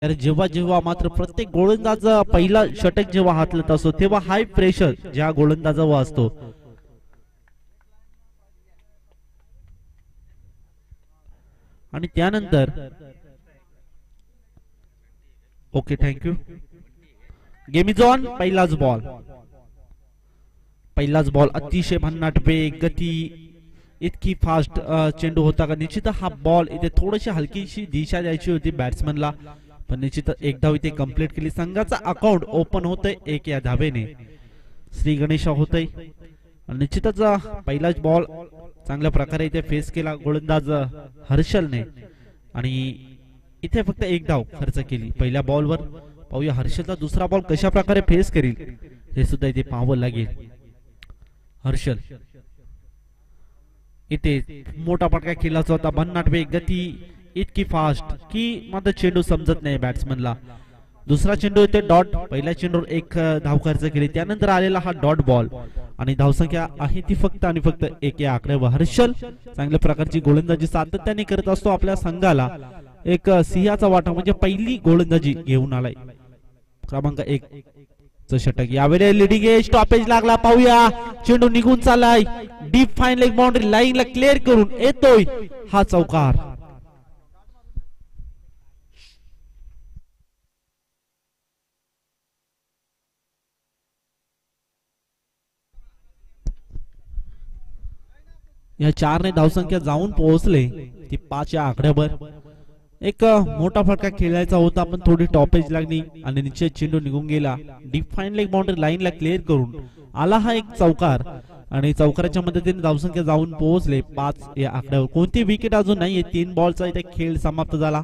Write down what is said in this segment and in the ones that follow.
तर जेव्हा जेव्हा मात्र प्रत्येक गोलंदाज पहिला षटक जेव्हा हातलत असतो तेव्हा हाय प्रेशर ज्या गोलंदाजावर असतो. आणि त्यानंतर okay thank you. Game is on. पहिलाच बॉल अतिशय भन्नाट वेग गती इतकी फास्ट चेंडू होता का निश्चित हा बॉल इथे थोडीशी हलकीशी दिशा द्यायची होती बॅट्समनला, पण निश्चित एक धाव इथे कंप्लीट केली. संघाचा अकाउंट ओपन होतंय 1 या धावेने. श्री गणेश होतय. निश्चितच पहिलाच बॉल चांगल्या प्रकारे इथे फेस केला गोलंदाज हर्षलने आणि इथे फक्त 1 धाव खर्च केली पहिल्या बॉलवर. पाहूया हर्षलचा दुसरा बॉल कशा प्रकारे फेस करील हे सुद्धा इथे पाहावं लागेल. हर्षल इथे मोठा फटका खेळाचा होता. भन्नाट वेग गती इतकी फास्ट की मात्र चेंडू समजत नाही बॅट्समनला. दुसरा चेंडू इथे डॉट. पहिल्या चेंडूवर 1 धाव खर्च केली. त्यानंतर आलेला हा डॉट बॉल आणि धावसंख्या आहे ती फक्त आणि फक्त 1 या आकड्यावर. हर्षल चांगल्या प्रकारची गोलंदाजी सातत्याने करत असतो. आपल्या संघाला एक सिंहाचा वाटा म्हणजे पहिली गोलंदाजी घेऊन आलाय. क्रमांक 1 चं षटक यावेळी लिडिंग एज स्टॉपेज लागला. पाहूया चेंडू निघून चाललाय. डीप फाईन लेग बाउंड्री लाईनला क्लिअर करून येतोय हा चौकार. या 4 ने धावसंख्या जाऊन पोहोचले ती 5 या आकड्यावर. एक मोठा फटका खेळायचा होता पण थोडी टॉपेज लागली आणि निश्चित चेंडू निघून गेला. डीप फाईन लेग बाउंड्री लाईनला क्लिअर करून आला हा एक चौकार आणि चौकाराच्या मदतीने धावसंख्या जाऊन पोहोचले 5 या आकड्यावर. कोणती विकेट अजून नाहीये. 3 बॉलचा इथे खेळ समाप्त झाला.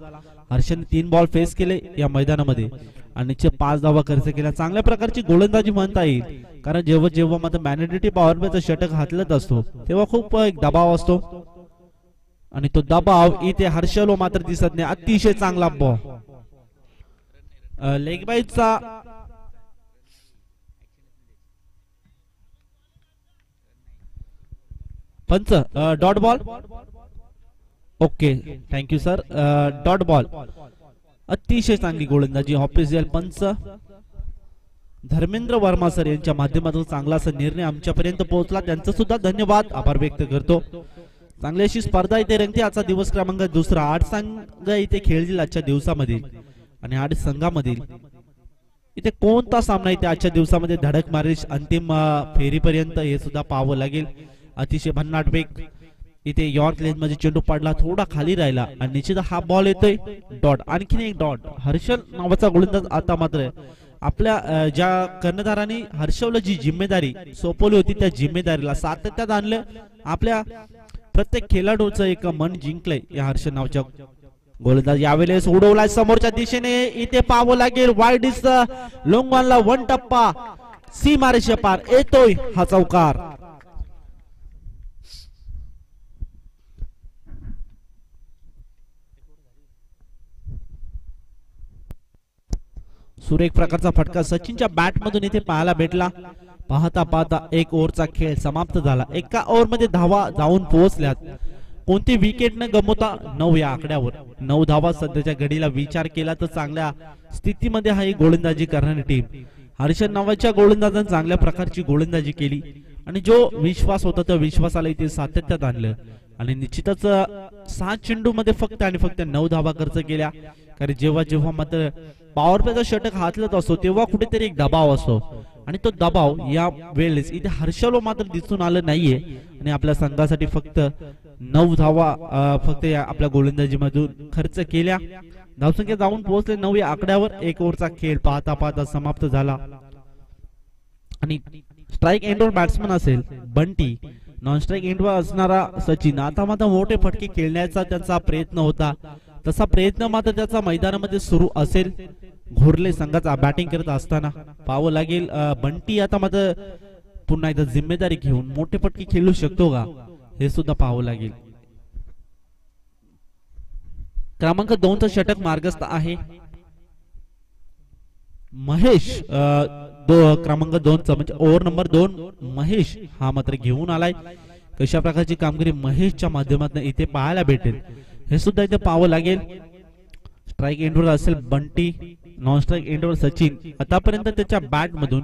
हर्षलने 3 बॉल फेस केले या मैदानामध्ये आणि निश्चित 5 धावा खर्च केला. चांगल्या प्रकारची गोलंदाजी म्हणता येईल कारण जेव्हा जेव्हा मात्र मॅनेडिटी पॉवर प्लेचा षटक हातलत असतो तेव्हा खूप एक दबाव असतो आणि तो दबाव इथे हर्षल मात्र दिसत नाही. अतिशय चांगला बॉल लेग बाईटचा पंच dot ball. Okay thank you sir. Dot ball अतिशय चांगली गोलंदाजी ऑफिशियल पंच धर्मेंद्र वर्मा सर यांच्या माध्यमातून चांगला असा निर्णय आमच्यापर्यंत पोहोचला. त्यांचा सुद्धा धन्यवाद आभार व्यक्त करतो. चांगली अशी स्पर्धा इथे रंगते. आजचा दिवस क्रमांक 2. 8 संघ इथे खेळतील आजच्या दिवसामध्ये आणि 8 संघामधील इथे कोणता सामना इथे आजच्या दिवसामध्ये धडक मारेल अंतिम फेरीपर्यंत हे सुद्धा पाहावं लागेल. अतिशय भन्नाट वेग इथे यॉर्क लेन मध्ये चेंडू पडला थोडा खाली राहिला आणि निश्चित हा बॉल येतोय डॉट. आणखीन एक डॉट. हर्षल नावाचा गोलंदाज आता मात्र आपल्या ज्या कर्णधारांनी हर्षलला जी जिम्मेदारी सोपवली होती त्या जिम्मेदारीला सातत्यात आणलं. आपल्या प्रत्येक खेळाडूचं एक मन जिंकलंय या हर्षल नावाच्या गोलंदाज. यावेळेस उडवलाय समोरच्या दिशेने. इथे पाहावं लागेल वाईड इज लोंगवानला 1 टप्पा सीमारेषे पार येतोय हा चौकार. सुरेख प्रकारचा फटका सचिनच्या बॅट मधून इथे पाहायला भेटला. पाहता पाहता 1 ओव्हरचा खेळ समाप्त झाला. एका ओव्हर मध्ये धावा जाऊन पोहोचल्यात. कोणती विकेट न गमवता 9 या आकड्यावर 9 धावा सध्याच्या घडीला विचार केला तर चांगल्या स्थितीमध्ये हा एक गोलंदाजी करणारी टीम. हर्षल नावाच्या गोलंदाजाने चांगल्या प्रकारची गोलंदाजी केली आणि जो विश्वास होता त्या विश्वासाला इथे सातत्यात आणलं आणि निश्चितच 7 चेंडू मध्ये फक्त आणि फक्त 9 धावा खर्च केल्या. कारण जेव्हा जेव्हा मात्र पॉवर प्लेचा षटक हातलत असतो तेव्हा कुठेतरी एक दबाव असतो आणि तो दबाव या वेळेस इथे हर्षल मात्र दिसून आलं नाहीये आणि आपल्या संघासाठी फक्त 9 धावा फक्त या आपल्या गोलंदाजी मधून खर्च केल्या. धावसंख्या जाऊन पोहोचले 9 या आकड्यावर. 1 ओव्हरचा खेळ पाहता पाहता समाप्त झाला आणि स्ट्राईक एंडवर बॅट्समन असेल बंटी, नॉन स्ट्राईक एंडवर असणारा सचिन. आता मात्र मोठे फटके खेळण्याचा त्यांचा प्रयत्न होता. तसा प्रयत्न मात्र त्याचा मैदानामध्ये सुरू असेल. घोरले संघाचा बॅटिंग करत असताना पाहावं लागेल बंटी आता मात्र पुन्हा एकदा जिम्मेदारी घेऊन मोठे फटके खेळू शकतो का हे सुद्धा पाहावं लागेल. क्रमांक 2 चा षटक मार्गस्थ आहे. महेश क्रमांक 2 चा म्हणजे ओव्हर नंबर 2 महेश हा मात्र घेऊन आलाय. कशा प्रकारची कामगिरी महेशच्या माध्यमातून इथे पाहायला भेटेल हे सुद्धा इथे पाहावं लागेल. स्ट्राइक एंडवर असेल बंटी, नॉन स्ट्राइक एंडवर सचिन. आतापर्यंत त्याच्या बॅट मधून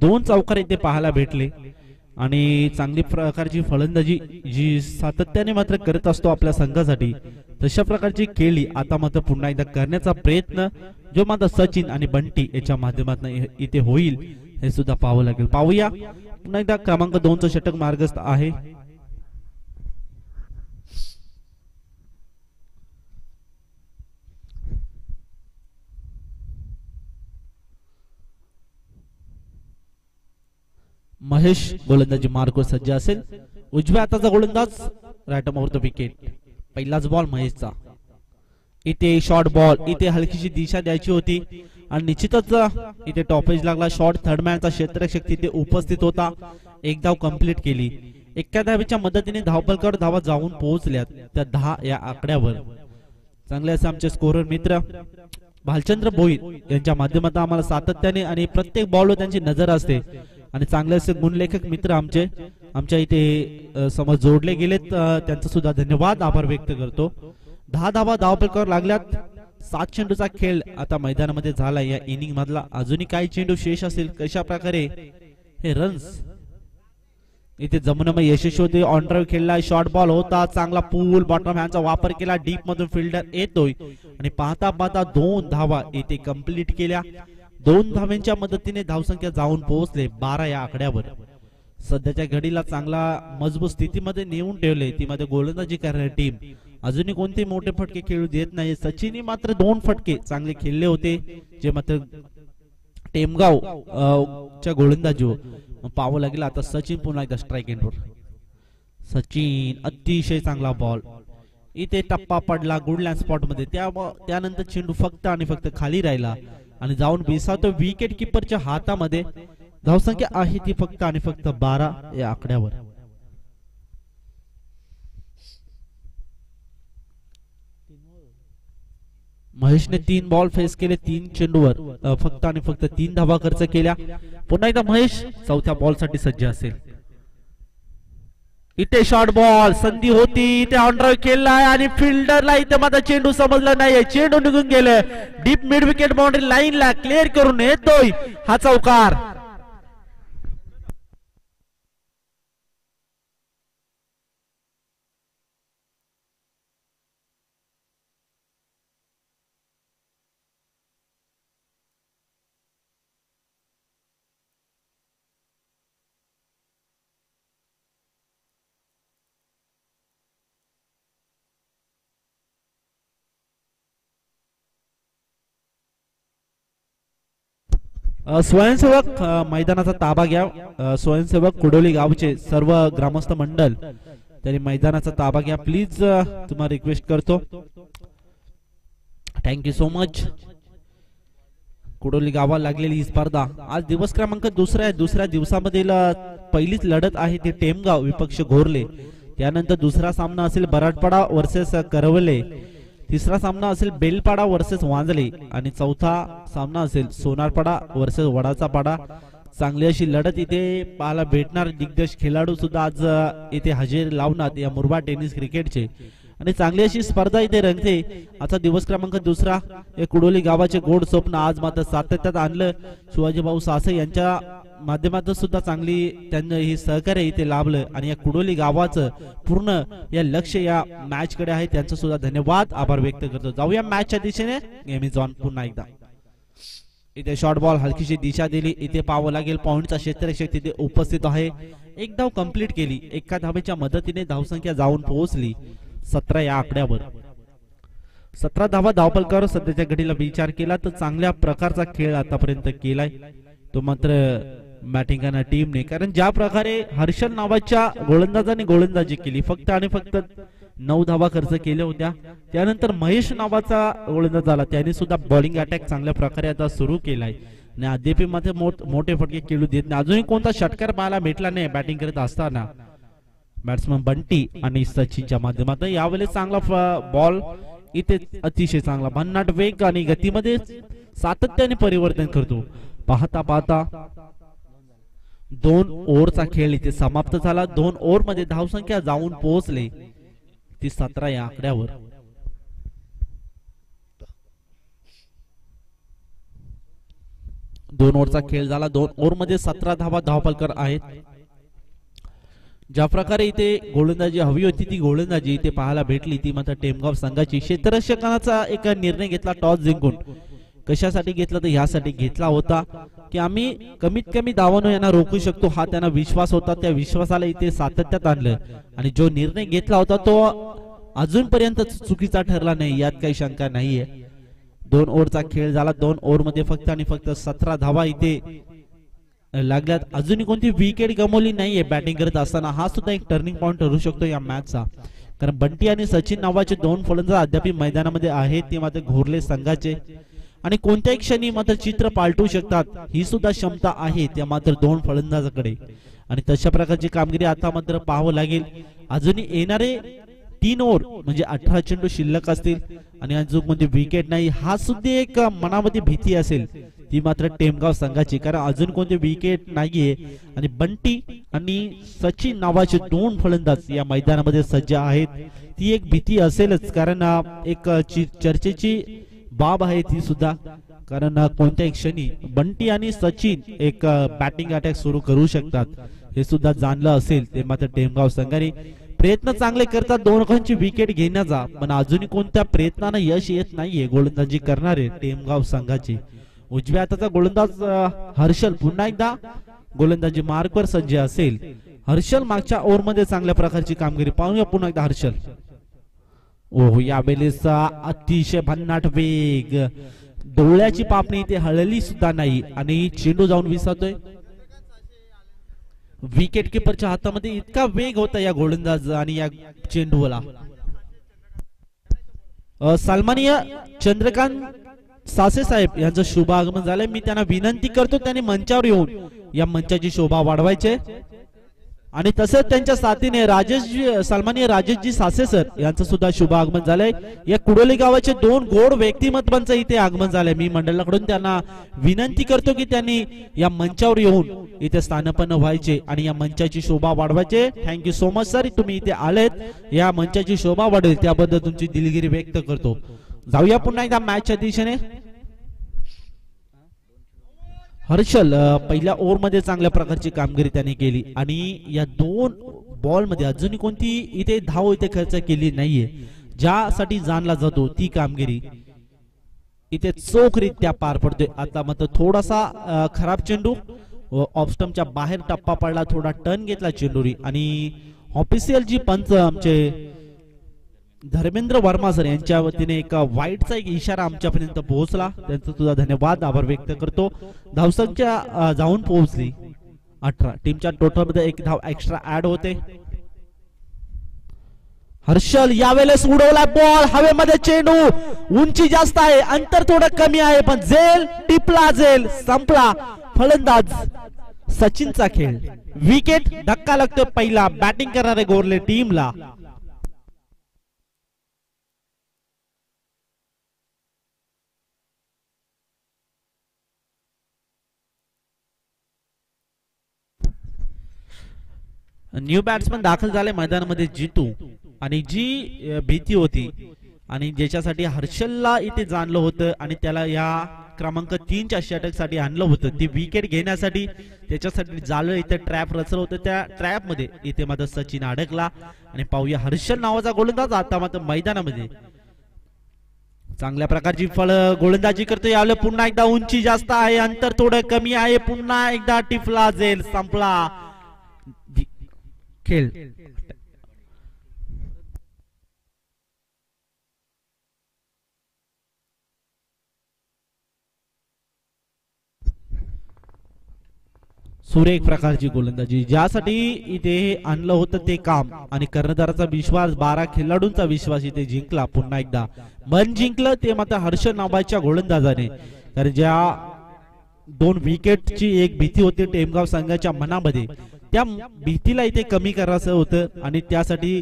2 चौकार इथे पाहायला भेटले आणि चांगली प्रकारची फलंदाजी जी सातत्याने मात्र करत असतो आपल्या संघासाठी, तशा प्रकारची खेळी आता मात्र पुन्हा एकदा करण्याचा प्रयत्न जो मात्र सचिन आणि बंटी याच्या माध्यमातून इथे होईल हे सुद्धा पाहावं लागेल. पाहूया पुन्हा एकदा क्रमांक 2चं षटक मार्गस्थ आहे. महेश गोलंदाजी मार्कवर सज्ज असेल. उजव्या हाताचा गोलंदाज right arm over the wicket. पहिलाच बॉल महेशचा. इथे शॉर्ट बॉल, इथे हलकीशी दिशा द्यायची होती आणि निश्चितच इथे टॉपेज लागला. शॉर्ट थर्ड मॅनचा क्षेत्ररक्षक तिथे उपस्थित होता. एक धाव कंप्लीट केली. एका धावेच्या मदतीने धावपलकावर धावा जाऊन पोहोचल्यात त्या 10 या आकड्यावर. चांगले असे आमचे स्कोरर मित्र भालचंद्र भोईर यांच्या माध्यमातून आम्हाला सातत्याने आणि प्रत्येक बॉलवर त्यांची नजर असते आणि चांगले असे गुणलेखक मित्र आमच्या इथे समोर जोडले गेलेत. त्यांचा सुद्धा धन्यवाद, आभार व्यक्त करतो. 10 धावा धावपलकावर लागल्यात. 7 चेंडूचा खेळ आता मैदानामध्ये झाला. या इनिंग मधला अजूनही काही चेंडू शेष असेल. कशा प्रकारे हे रन्स इथे जमुनामध्ये यशस्वी होते. ऑन ड्राइव्ह खेळला, शॉर्ट बॉल होता, चांगला पूल बॉटम हँडचा वापर केला. डीप मधून फिल्डर येतोय आणि पाहता पाहता 2 धावा इथे कंप्लीट केल्या. 2 धावांच्या मदतीने धावसंख्या जाऊन पोहोचले 12 या आकड्यावर. सध्याच्या घडीला चांगला मजबूत स्थितीमध्ये नेऊन ठेवले ती मध्ये गोलंदाजी करणारी टीम. अजूनही कोणते मोठे फटके खेळू देत नाही. सचिनने मात्र 2 फटके चांगले खेळले होते जे मात्र टेमगाव च्या गोलंदाजीवर पाहावं लागेल. आता सचिन पुन्हा एकदा स्ट्राइक एंडवर. सचिन अतिशय चांगला बॉल. इथे टप्पा पडला गुडलँड स्पॉट मध्ये. त्यानंतर चेंडू फक्त आणि फक्त खाली राहिला आणि जाऊन बिसावतो विकेट किपरच्या हातामध्ये. धावसंख्या आहे ती फक्त आणि फक्त 12 या आकड्यावर. महेशने 3 बॉल फेस केले. 3 चेंडूवर फक्त आणि फक्त 3 धावा खर्च केल्या. पुन्हा एकदा महेश चौथ्या बॉल साठी सज्ज असेल. इथे शॉर्ट बॉल संधी होती. इथे ऑन ड्राइव्ह केलाय आणि फिल्डरला इथे माझा चेंडू समजला नाही. चेंडू निघून गेले. डीप मिड विकेट बाउंड्री लाईनला क्लिअर करून येतोय हा चौकार. स्वयंसेवक मैदानाचा ताबा घ्या. स्वयंसेवक कुडोली गावचे सर्व ग्रामस्थ मंडळ त्यांनी मैदानाचा ताबा घ्या प्लीज. तुम्हाला रिक्वेस्ट करतो. Thank you so much. कुडोली गावाला लागलेली ही स्पर्धा आज दिवस क्रमांक दुसऱ्या दिवसामधील पहिलीच लढत आहे ती टेमगाव विपक्ष घोरले. त्यानंतर दुसरा सामना असेल बराडपाडा वर्सेस करवले. तिसरा सामना असेल बेलपाडा वर्सेस वांजले आणि चौथा सामना असेल सोनारपाडा वर्सेस वडाचा पाडा. चांगली अशी लढत इथे पाहायला भेटणार. दिग्गज खेळाडू सुद्धा आज इथे हजेरी लावणार या मुरबाड टेनिस क्रिकेटचे आणि चांगली अशी स्पर्धा इथे रंगते. आजचा दिवस क्रमांक दुसरा. हे कुडोली गावाचे गोड स्वप्न आज मात्र सातत्यात आणलं. शिवाजी भाऊ सासे यांच्या माध्यमातून सुद्धा चांगली त्यांना हे सहकार्य इथे लाभलं आणि या कुडोली गावाचं पूर्ण या लक्ष या मॅच कडे आहे. त्यांचं सुद्धा धन्यवाद, आभार व्यक्त करतो. जाऊया मॅचच्या दिशेने. गेम ऑन पुन्हा एकदा. इथे शॉर्ट बॉल हलकीशी दिशा दिली. इथे पाहावं लागेल पॉइंटचा क्षेत्ररक्षक तिथे उपस्थित आहे. एक धाव कंप्लीट केली. एका धावेच्या मदतीने धावसंख्या जाऊन पोहोचली 17 या आकड्यावर. 17 धावा धावपलकावर सध्याच्या घडीला विचार केला तर चांगल्या प्रकारचा खेळ आतापर्यंत केलाय तो मात्र बॅटिंग करणाऱ्या टीमने. कारण ज्या प्रकारे हर्षल नावाच्या गोलंदाजाने गोलंदाजी केली फक्त आणि फक्त 9 धावा खर्च केल्या होत्या. त्यानंतर महेश नावाचा गोलंदाज झाला. त्याने सुद्धा बॉलिंग अटॅक चांगल्या प्रकारे आता सुरू केलाय आणि अद्याप मध्ये मोठे फटके खेळू देत नाही. अजूनही कोणता षटकार पाहायला भेटला नाही बॅटिंग करत असताना. बॅट्समन बंटी आणि सचिनच्या माध्यमातून यावेळेस चांगला बॉल. इथे अतिशय चांगला भन्नाट वेग आणि गतीमध्ये सातत्याने परिवर्तन करतो. पाहता पाहता 2 ओव्हरचा खेळ इथे समाप्त झाला. 2 ओव्हर मध्ये धावसंख्या जाऊन पोहोचले ती 17 या आकड्यावर. 2 ओव्हरचा खेळ झाला. 2 ओव्हरमध्ये 17 धावा धावफलकर आहेत. ज्या प्रकारे इथे गोलंदाजी हवी होती ती गोलंदाजी इथे पाहायला भेटली ती मात्र टेमगाव संघाची. क्षेत्ररक्षकाचा एक निर्णय घेतला टॉस जिंकून. कशासाठी घेतला तर ह्यासाठी घेतला होता की आम्ही कमीत कमी धावांनो यांना रोखू शकतो, हा त्यांना विश्वास होता. त्या विश्वासाला इथे सातत्यात आणलं आणि जो निर्णय घेतला होता तो अजूनपर्यंत चुकीचा ठरला नाही, यात काही शंका नाहीये. 2 ओव्हरचा खेळ झाला. 2 ओव्हरमध्ये फक्त आणि फक्त 17 धावा इथे लागल्यात. अजूनही कोणती विकेट गमावली नाहीये बॅटिंग करत असताना. हा सुद्धा एक टर्निंग पॉइंट ठरू शकतो या मॅचचा, कारण बंटी आणि सचिन नावाचे 2 फलंदाज अद्याप मैदानामध्ये आहेत. ते मात्र घोरले संघाचे आणि कोणत्याही क्षणी मात्र चित्र पालटू शकतात, ही सुद्धा क्षमता आहे त्या मात्र 2 फलंदाजाकडे. आणि तशा प्रकारची कामगिरी आता मात्र पाहावं लागेल. अजूनही येणारे 3 ओव्हर म्हणजे 18 चेंडू शिल्लक असतील आणि अजून कोणती विकेट नाही, हा सुद्धा एक मनामध्ये भीती असेल ती मात्र टेमगाव संघाची, कारण अजून कोणते विकेट नाहीये आणि बंटी आणि सचिन नावाचे 2 फलंदाज या मैदानामध्ये सज्ज आहेत. ती एक भीती असेलच, कारण एक चर्चेची बाब आहे ती सुद्धा, कारण कोणत्याही क्षणी बंटी आणि सचिन एक बॅटिंग अटॅक सुरू करू शकतात, हे सुद्धा जाणलं असेल. ते मात्र टेमगाव संघाने प्रयत्न चांगले करतात दोघांची विकेट घेण्याचा, पण अजूनही कोणत्या प्रयत्नाने यश येत नाहीये गोलंदाजी करणारे टेमगाव संघाची. उजव्या हाताचा गोलंदाज हर्षल पुन्हा एकदा गोलंदाजी मार्कवर सज्ज असेल. हर्षल मागच्या ओव्हरमध्ये चांगल्या प्रकारची कामगिरी पाहूया पुन्हा एकदा हर्षल. ओह, यावेळेस अतिशय भन्नाट वेग, डोळ्याची पापणी इथे हळली सुद्धा नाही आणि चेंडू जाऊन विसरतोय. विकेट किपरच्या हातामध्ये इतका वेग होता या गोलंदाज आणि या चेंडूला. सन्माननीय चंद्रकांत सासे साहेब यांचं शुभ आगमन झालंय. मी त्यांना विनंती करतो त्यांनी मंचावर येऊन या मंचाची शोभा वाढवायचे आणि तसंच त्यांच्या साथीने सन्माननीय राजेशजी सासे सर यांचं सुद्धा शुभ आगमन झालंय. या कुडोली गावाचे 2 गोड व्यक्तिमत्वांचं इथे आगमन झालंय. मी मंडळाकडून त्यांना विनंती करतो की त्यांनी या मंचावर येऊन इथे स्थानपन्न व्हायचे आणि या मंचाची शोभा वाढवायचे. थँक्यू सो मच सर, तुम्ही इथे आलेत, या मंचाची शोभा वाढेल त्याबद्दल तुमची दिलगिरी व्यक्त करतो. जाऊया पुन्हा एकदा मॅचच्या दिशेने. हर्षल पहिल्या ओव्हर मध्ये चांगल्या प्रकारची कामगिरी त्याने केली आणि या 2 बॉल मध्ये अजूनही कोणती इथे धाव इथे खर्च केली नाहीये, ज्यासाठी जाणला जातो ती कामगिरी इथे चोखरीत्या पार पडतोय. आता मात्र थोडासा खराब चेंडू ऑफ स्टंपच्या बाहेर टप्पा पडला, थोडा टर्न घेतला चेंडूरी आणि ऑफिशियल जी पंच आमचे धर्मेंद्र वर्मा सर यांच्या वतीने एक वाईटचा एक इशारा आमच्यापर्यंत पोहोचला, त्यांचा सुद्धा धन्यवाद आभार व्यक्त करतो. धावसंख्या जाऊन पोहोचली 18. टीमच्या टोटल मध्ये 1 धाव एक्स्ट्रा ऍड होते. हर्षल यावेळेस उडवला बॉल हवेमध्ये, चेंडू उंची जास्त आहे, अंतर थोडं कमी आहे, पण झेल टिपला, झेल संपला. फलंदाज सचिनचा खेळ. विकेट, धक्का लागतो पहिला बॅटिंग करणारे गोरले टीमला. न्यू बॅट्समन दाखल झाले मैदानामध्ये जितू, आणि जी भीती होती आणि ज्याच्यासाठी हर्षलला इथे जाणलं होतं आणि त्याला या क्रमांक 3च्या षटक साठी आणलं होतं, ती विकेट घेण्यासाठी त्याच्यासाठी जाळं इथे ट्रॅप रचलं होतं. त्या ट्रॅप मध्ये इथे मात्र सचिन अडकला आणि पाहूया हर्षल नावाचा गोलंदाज आता मात्र मैदानामध्ये चांगल्या प्रकारची गोलंदाजी करतो. यावेळेला पुन्हा एकदा उंची जास्त आहे, अंतर थोडं कमी आहे, पुन्हा एकदा टिपला, झेल संपला खेळ. सुरेख प्रकारची गोलंदाजी, ज्यासाठी इथे आणलं होतं ते काम आणि कर्णधाराचा विश्वास, 12 खेळाडूंचा विश्वास इथे जिंकला. पुन्हा एकदा मन जिंकलं ते मात्र हर्ष नावाच्या गोलंदाजाने, कारण ज्या 2 विकेटची एक भीती होती टेमगाव संघाच्या मनामध्ये, त्या भीतीला इथे कमी करायचं होतं आणि त्यासाठी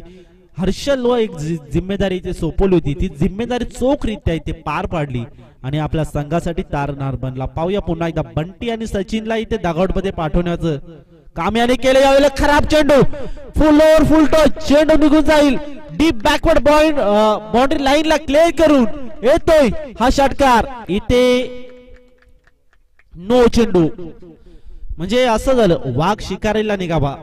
हर्षल व एक जिम्मेदारी इथे सोपवली होती. ती जिम्मेदारी चोखरीत्या इथे पार पाडली आणि आपल्या संघासाठी तारणार बनला. पाहूया पुन्हा एकदा बंटी आणि सचिनला इथे दागआउट मध्ये पाठवण्याचं काम याने केलं. यावेळेला खराब चेंडू, फुल ओव्हर फुल टच, चेंडू निघून जाईल डीप बॅकवर्ड बाउंड्री लाईनला क्लिअर करून येतोय हा षटकार. इथे नो चेंडू. म्हणजे असं झालं वाघ शिकारीला निघावा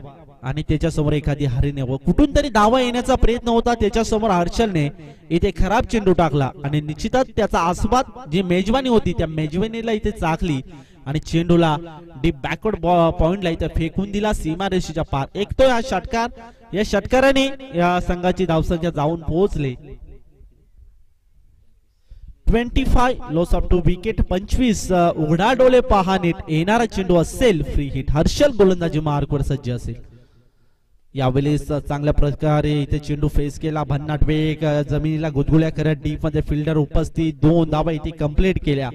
आणि त्याच्यासमोर एखादी हरिण व कुठून तरी धावा येण्याचा प्रयत्न होता. त्याच्यासमोर हर्षलने इथे खराब चेंडू टाकला आणि निश्चितच त्याचा आस्वाद जी मेजवानी होती त्या मेजवानीला इथे चाकली आणि चेंडूला डीप बॅकवर्ड पॉइंटला इथे फेकून दिला सीमारेषेच्या पार. एकतोय हा षटकार. या षटकाराने या संघाची धावसंख्या जाऊन पोहोचले 25 लॉस ऑफ 2 विकेट. 25 उघडा डोळे पहा नीट येणारा चेंडू असेल फ्री हिट. हर्षल गोलंदाजी मार्कवर सज्ज असेल. यावेळेस चांगल्या प्रकारे इथे चेंडू फेस केला. भन्नाट वेग जमिनीला गुदगुल्या करत डीप मध्ये फिल्डर उपस्थित. 2 धावा इथे कंप्लीट केल्या.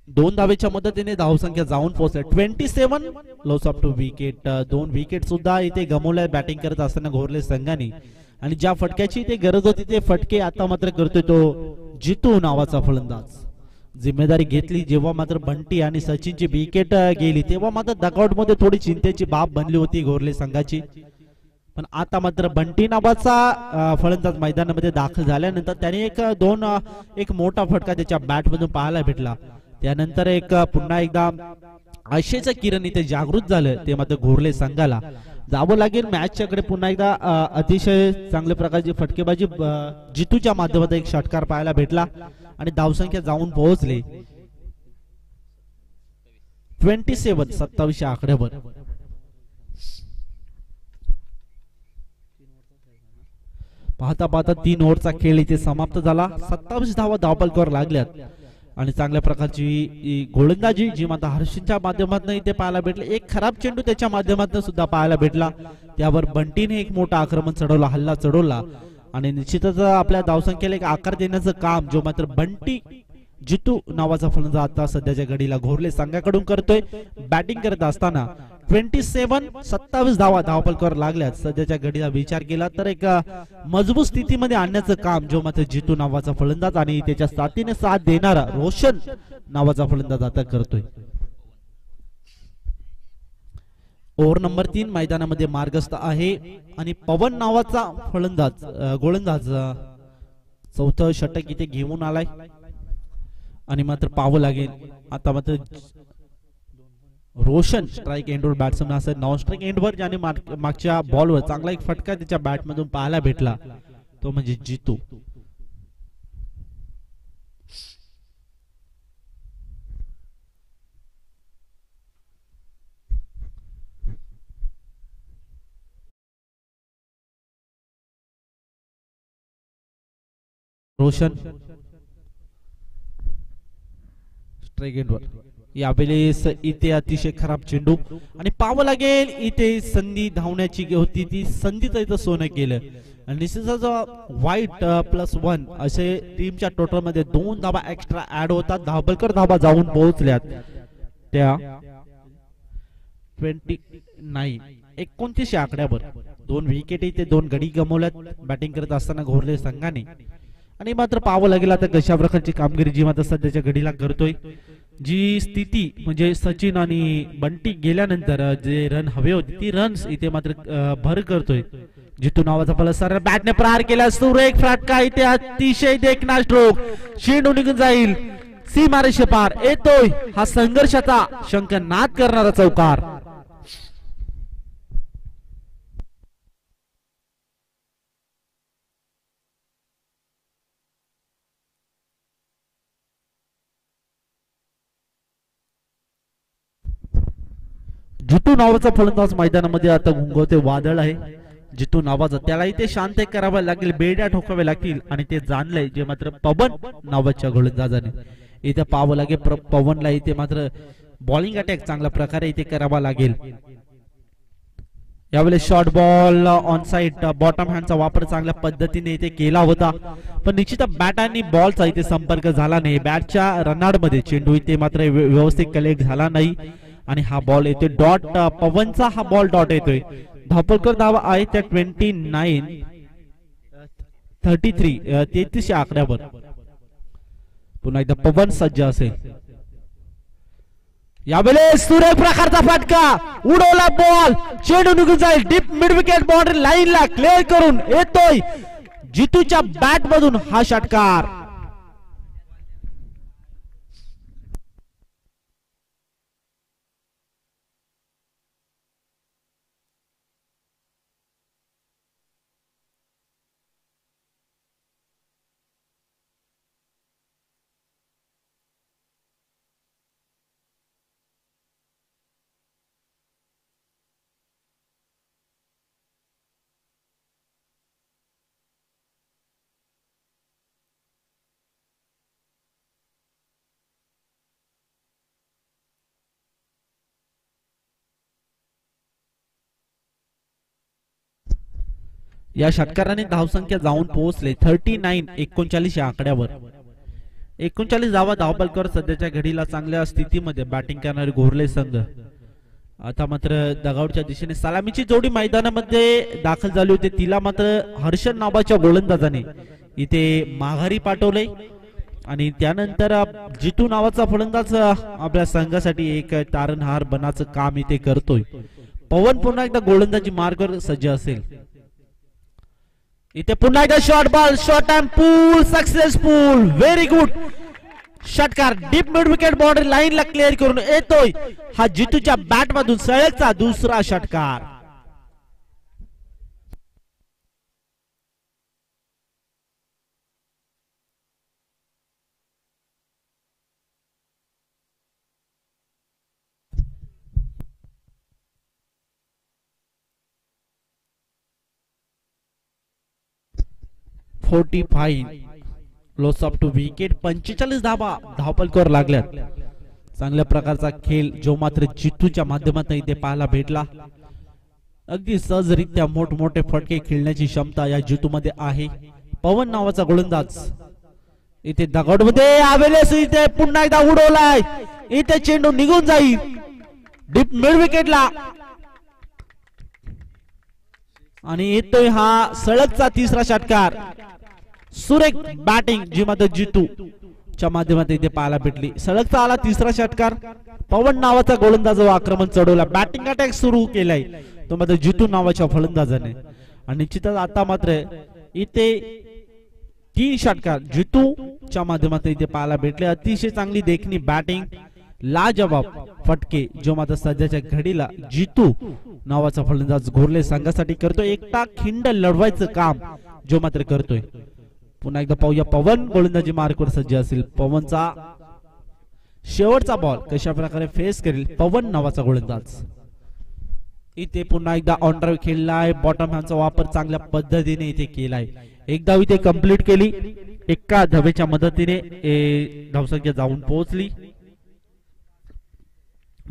2 धावेच्या मदतीने धावसंख्या जाऊन पोहोचल्या 27 लॉस ऑफ 2 विकेट. 2 विकेट सुद्धा इथे गमावल्या बॅटिंग करत असताना घोरले संघाने आणि ज्या फटक्याची इथे गरज होती ते फटके आता मात्र करतोय तो जितू नावाचा फलंदाज. जिम्मेदारी घेतली जेव्हा मात्र बंटी आणि सचिनची विकेट गेली तेव्हा मात्र डगआउट मध्ये थोडी चिंतेची बाब बनली होती घोरले संघाची. पण आता मात्र बंटी नावाचा फलंदाज मैदानामध्ये दाखल झाल्यानंतर त्याने एक मोठा फटका त्याच्या बॅट मधून पाहायला भेटला. त्यानंतर पुन्हा एकदा आशेचं किरण इथे जागृत झालं. ते मात्र घोरले संघाला जावं लागेल मॅचच्याकडे. पुन्हा एकदा अतिशय चांगल्या प्रकारची फटकेबाजी जितूच्या माध्यमातून एक षटकार पाहायला भेटला आणि धावसंख्या जाऊन पोहोचले 27 आकड्यावर. पाहता पाहता 3 ओव्हरचा खेळ इथे समाप्त झाला. 27 धावा धावपलकावर लागल्यात आणि चांगल्या प्रकारची गोलंदाजी जी मात्र हर्षच्या माध्यमातून इथे पाहायला भेटले. एक खराब चेंडू त्याच्या माध्यमातून सुद्धा पाहायला भेटला. त्यावर बंटीने एक मोठा आक्रमण चढवला, हल्ला चढवला आणि निश्चितच आपल्या धावसंख्येला एक आकार देण्याचं काम जो मात्र बंटी जितू नावाचा फलंदाज आता सध्याच्या घडीला घोरले संघाकडून करतोय. बॅटिंग करत असताना 27 धावा धावपलकावर लागल्यात. सध्याच्या घडीला विचार केला तर एक मजबूत स्थितीमध्ये आणण्याचं काम जो मात्र जितू नावाचा फलंदाज आणि त्याच्या साथीने साथ देणारा रोशन नावाचा फलंदाज आता करतोय. ओव्हर नंबर 3 मैदानामध्ये मार्गस्थ आहे आणि पवन नावाचा फलंदाज गोलंदाज चौथं षटक इथे घेऊन आलाय आणि मात्र पाहावं लागेल आता मात्र रोशन स्ट्राइक एंडवर बॅट्समन असेल. नॉन स्ट्राइक एंडवर ज्याने मागच्या बॉलवर चांगला एक फटका त्याच्या बॅट मधून पाहायला भेटला तो म्हणजे जितू. रोशन स्ट्राइक एंडवर. यावेळेस इथे अतिशय खराब चेंडू आणि पाहावं लागेल इथे संधी धावण्याची होती ती संधीच इथं सोनं केलं आणि निश्चितच वाईट +1 असे टीमच्या टोटल मध्ये 2 धावा एक्स्ट्रा ऍड होतात. धावपलकर धावा जाऊन पोहोचल्यात त्या 29 आकड्यावर. 2 विकेट इथे 2 गडी गमावल्यात बॅटिंग करत असताना घोरले संघाने आणि मात्र पाहावं लागेल आता कशा प्रकारची कामगिरी जी मात्र सध्याच्या घडीला करतोय. जी स्थिती म्हणजे सचिन आणि बंटी गेल्यानंतर जे रन हवे होते ती रन्स इथे मात्र भर करतोय जितू नावाचा फलंदाज. बॅटने प्रहार केला सुरेख फटका इथे अतिशय देखणा स्ट्रोक चेंडू निघून जाईल सीमारेषे पार. येतोय हा संघर्षाचा शंखनाद करणारा चौकार. जितू नावाचा फलंदाज मैदानामध्ये आता गुंगवते. वादळ आहे जितू नावाचा त्याला इथे शांत करावा लागेल, बेड्या ठोकाव्या लागतील आणि ते जाणलंय जे मात्र पवन नावाच्या गोलंदाजाने. इथे पाहावं लागेल पवनला इथे मात्र बॉलिंग अटॅक चांगल्या प्रकारे इथे करावा लागेल. यावेळेस short ball on side bottom हँडचा वापर चांगल्या पद्धतीने इथे केला होता पण निश्चित बॅट आणि बॉलचा इथे संपर्क झाला नाही. बॅटच्या रनआउट मध्ये चेंडू इथे मात्र व्यवस्थित कलेक्ट झाला नाही आणि हा बॉल येतोय डॉट. पवनचा हा बॉल डॉट येतोय. धावपलकर धावा आहे त्या 33 आकड्यावर. पुन्हा एकदा पवन सज्ज असेल. यावेळेस सुरेख प्रकारचा फटका उडवला बॉल चेंडू निघून जाईल डीप मिड विकेट बाउंड्री लाईनला क्लिअर करून येतोय जितूच्या बॅट मधून हा षटकार. या षटकाराने धावसंख्या जाऊन पोहोचले 39 या आकड्यावर. 39 धावा धावपलकर सध्याच्या घडीला चांगल्या स्थितीमध्ये बॅटिंग करणारे घोरले संघ. आता मात्र दगावच्या दिशेने सलामीची जोडी मैदानामध्ये दाखल झाली होती. तिला मात्र हर्षद नावाच्या गोलंदाजाने इथे माघारी पाठवले आणि त्यानंतर जितू नावाचा फलंदाज आपल्या संघासाठी एक तारणहार बनाचं काम इथे करतोय. पवन पुन्हा एकदा गोलंदाजी मार्गावर सज्ज असेल. इथे पुन्हा एकदा short ball, short and pool successful. Very good षटकार डीप मिड विकेट बाउंड्री लाईनला क्लिअर करून येतोय. हा जितूच्या बॅट मधून सलगचा दुसरा षटकार. Loss of to wicket. 45 धावा धावपलकर लागल्यात. चांगल्या प्रकारचा खेळ जो मात्र जितूच्या माध्यमातून इथे पाहायला भेटला. अगदी सहजरित्या मोठमोठे फटके खेळण्याची क्षमता या जितूमध्ये आहे. पवन नावाचा गोलंदाज इथे दगडमध्ये आवेलेस इथे पुन्हा एकदा उडवलाय. इथे चेंडू निघून जाईल डीप मिड विकेटला आणि येतोय हा सलगचा तिसरा षटकार. सुरेख बॅटिंग जी मात्र जितू च्या माध्यमातून इथे पाहायला भेटली. सलगचा आला तिसरा षटकार. पवन नावाचा गोलंदाज आक्रमण चढवला. बॅटिंग अटॅक सुरू केलाय तो मात्र जितू नावाच्या फलंदाजाने. आणि निश्चितच आता मात्र इथे 3 षटकार जितू च्या माध्यमातून इथे पाहायला भेटले. अतिशय चांगली देखणी बॅटिंग, लाजवाब फटके जो मात्र सध्याच्या घडीला जितू नावाचा फलंदाज घोरले संघासाठी करतोय. एकटा खिंड लढवायचं काम जो मात्र करतोय. पुन्हा एकदा पाहूया पवन गोलंदाजी मार्कवर सज्ज असेल. पवनचा शेवटचा बॉल कशा प्रकारे फेस करेल पवन नावाचा गोलंदाज. इथे पुन्हा एकदा ऑन ड्राइव्ह खेळलाय. बॉटम हॅमचा वापर चांगल्या पद्धतीने इथे केलाय. एक धाव इथे कंप्लीट केली. एका धावेच्या मदतीने धावसंख्या जाऊन पोहोचली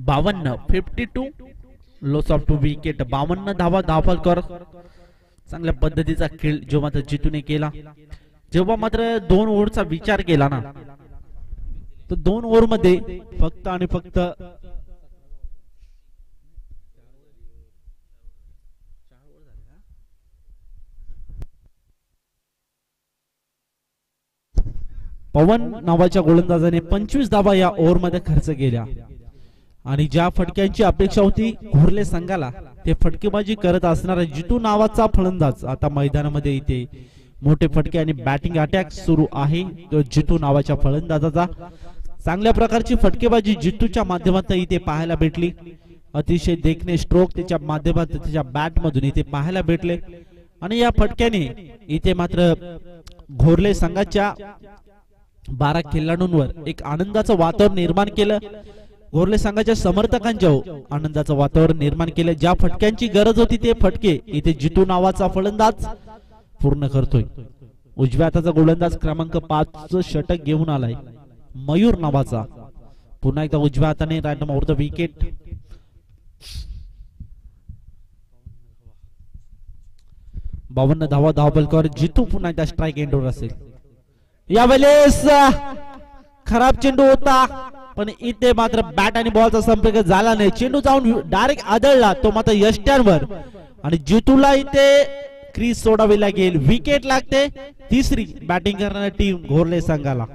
52. Loss of to wicket. 52 धावा धावपलकर. चांगल्या पद्धतीचा खेळ जो मात्र जितूने केला. जेव्हा मात्र 2 ओव्हरचा विचार केला ना तर 2 ओव्हर मध्ये फक्त आणि फक्त पवन नावाच्या गोलंदाजाने 25 धावा या ओव्हर मध्ये खर्च केल्या आणि ज्या फटक्यांची अपेक्षा होती घोरले संघाला ते फटकेबाजी करत असणारा जितू नावाचा फलंदाज आता मैदानामध्ये इथे मोठे फटके आणि बॅटिंग अटॅक सुरू आहे तो जितू नावाच्या फलंदाजाचा. चांगल्या प्रकारची फटकेबाजी जितूच्या माध्यमातून इथे पाहायला भेटली. अतिशय देखणे स्ट्रोक त्याच्या माध्यमातून त्याच्या बॅट मधून इथे पाहायला भेटले आणि या फटक्याने इथे मात्र घोरले संघाच्या 12 खेळाडूंवर एक आनंदाचं वातावरण निर्माण केलं. घोरले संघाच्या समर्थकांच्या आनंदाचं वातावरण निर्माण केलं. ज्या फटक्यांची गरज होती ते फटके इथे जितू नावाचा फलंदाज पूर्ण करतोय. उजव्या हाताचा गोलंदाज क्रमांक 5 षटक घेऊन आलाय मयूर नावाचा. पुन्हा एकदा उजव्या हाताने रॅन्डम ओव्हर द विकेट. 52 धावा धावपलकर. जितू पुन्हा एकदा स्ट्राइक एंडवर असेल. यावेळेस खराब चेंडू होता पण इथे मात्र बॅट आणि बॉलचा संपर्क झाला नाही. चेंडू जाऊन डायरेक्ट आदळला तो मात्र यष्ट्यांवर आणि जितूला इथे क्रीज सोडावी लागेल. विकेट लागते. तिसरी बॅटिंग करणारी टीम घोरले संघाला.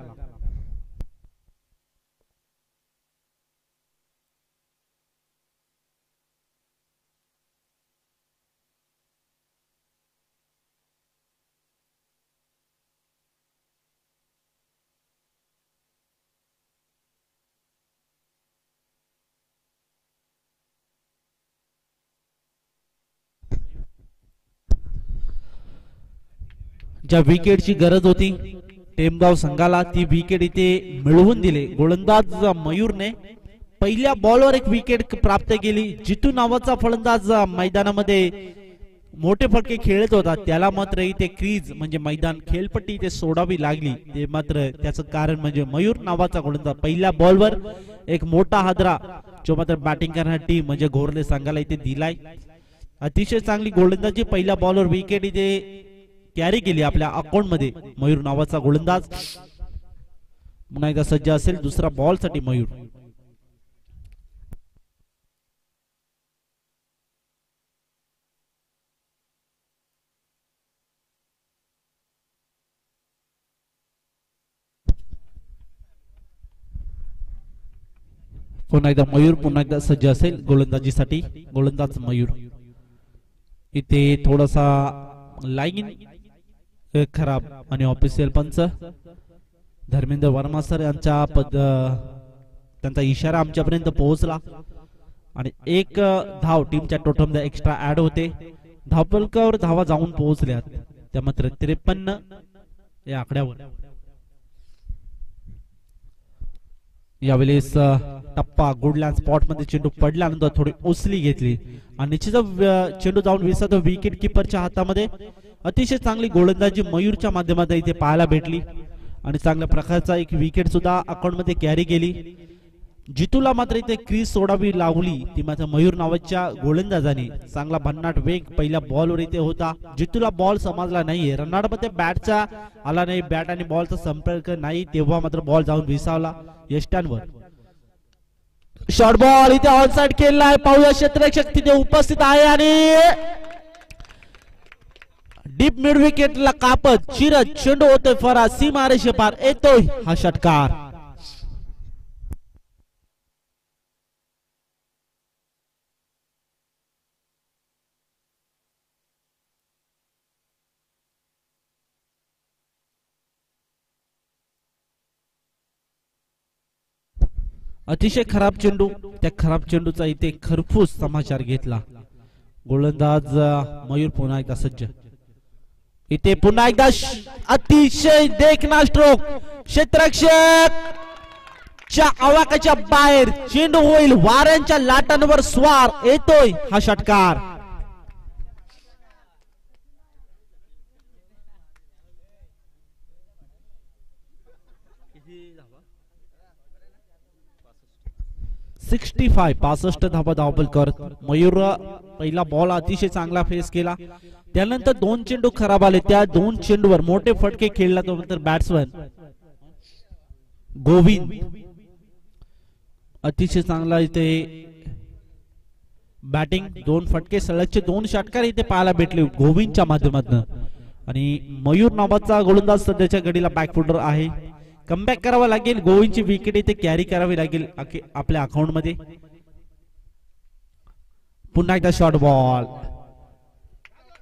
ज्या विकेटची गरज होती टेमगाव संघाला ती विकेट इथे मिळवून दिले. गोलंदाज मयूरने पहिल्या बॉलवर एक विकेट प्राप्त केली. जितू नावाचा फलंदाज मैदानामध्ये मोठे फटके खेळत होता त्याला मात्र इथे क्रीज म्हणजे मैदान खेळपट्टी इथे सोडावी लागली. ते मात्र त्याचं कारण म्हणजे मयूर नावाचा गोलंदाज पहिल्या बॉलवर एक मोठा हादरा जो मात्र बॅटिंग करणारी टीम म्हणजे घोरले संघाला इथे दिलाय. अतिशय चांगली गोलंदाजी, पहिल्या बॉलवर विकेट इथे कॅरी केली आपल्या अकाउंट मध्ये मयूर नावाचा गोलंदाज. पुन्हा एकदा सज्ज असेल दुसरा बॉल साठी मयूर. पुन्हा एकदा मयूर पुन्हा एकदा सज्ज असेल गोलंदाजीसाठी. गोलंदाज मयूर. इथे थोडासा लाईन खराब आणि ऑफिशियल पंच धर्मेंद्र वर्मा सर यांच्या त्यांचा इशारा आमच्यापर्यंत पोहोचला आणि एक धाव टीमच्या टोटलमध्ये एक्स्ट्रा ऍड होते. धावफलकावर धावा जाऊन पोहोचल्या त्या मात्र 53 या आकड्यावर. यावेळेस टप्पा गुडलँड स्पॉट मध्ये चेंडू पडल्यानंतर थोडी उसली घेतली आणि निश्चितच चेंडू जाऊन विसरतो विकेट किपरच्या हातामध्ये. अतिशय चांगली गोलंदाजी मयूरच्या माध्यमातून इथे पाहायला भेटली आणि चांगल्या प्रकारचा एक विकेट सुद्धा अकाउंट मध्ये कॅरी केली. जितूला मात्र इथे क्रीज सोडावी लागली ती मात्र मयूर नावाच्या गोलंदाजाने. चांगला भन्नाट वेग पहिल्या बॉलवर इथे होता. जितूला बॉल समजला नाहीये, रनआउट मध्ये बॅटचा आला नाही, बॅट आणि बॉलचा संपर्क नाही, तेव्हा मात्र बॉल जाऊन विसावला यष्ट्यांवर. शॉर्ट बॉल इथे ऑनसाइड केला आहे. पाहूया क्षेत्ररक्षक तिथे उपस्थित आहे आणि डीप मिड विकेटला कापत चिरत चेंडू होतोय फरार, सीमारेषे पार येतोय हा षटकार. अतिशय खराब चेंडू, त्या खराब चेंडूचा इथे खरफूस समाचार घेतला. गोलंदाज मयूर पुन्हा एकदा सज्ज. इथे पुन्हा एकदा अतिशय देखना स्ट्रोक, क्षेत्ररक्षक च्या आवाकाच्या बाहेर चेंडू होईल वाऱ्यांच्या लाटांवर स्वार, येतोय हा षटकार. सिक्स्टी 65 धावा धावफलक करत मयूर. पहिला बॉल अतिशय चांगला फेस केला, त्यानंतर 2 चेंडू खराब आले. त्या 2 चेंडूवर मोठे फटके खेळला तो नंतर बॅट्समन गोविंद. अतिशय चांगला इथे बॅटिंग, 2 फटके सलगचे 2 षटकार इथे पाहायला भेटले गोविंदच्या माध्यमातून. आणि मयूर नावाचा गोलंदाज सध्याच्या घडीला बॅकफुटर आहे. कमबॅक करावा लागेल, गोविंदची विकेट इथे कॅरी करावी लागेल आपल्या अकाउंट मध्ये. पुन्हा एकदा शॉर्ट बॉल.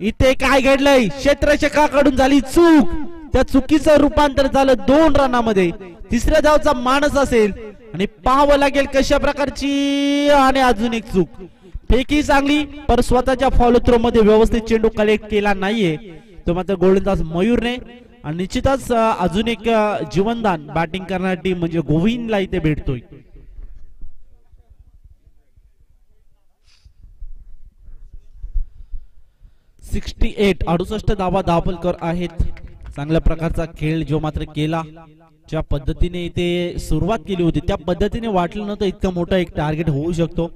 इथे काय घडलंय, क्षेत्ररक्षकाकडून झाली चूक, त्या चुकीचं रूपांतर झालं 2 रनामध्ये. तिसऱ्या धावचा मानस असेल आणि पाहावं लागेल कशा प्रकारची. आणि अजून एक चूक, फेकी चांगली पण स्वतःच्या फॉलो थ्रो मध्ये व्यवस्थित चेंडू कलेक्ट केला नाहीये तो मात्र गोलंदाज मयूरने. आणि निश्चितच अजून एक जीवनदान बॅटिंग करणारी टीम म्हणजे गोविंदला इथे भेटतोय. सिक्स्टी 68 धावा धावफलकर आहेत. चांगल्या प्रकारचा खेळ जो मात्र केला, ज्या पद्धतीने इथे सुरुवात केली होती त्या पद्धतीने वाटलं नव्हतं इतकं मोठं एक टार्गेट होऊ शकतो.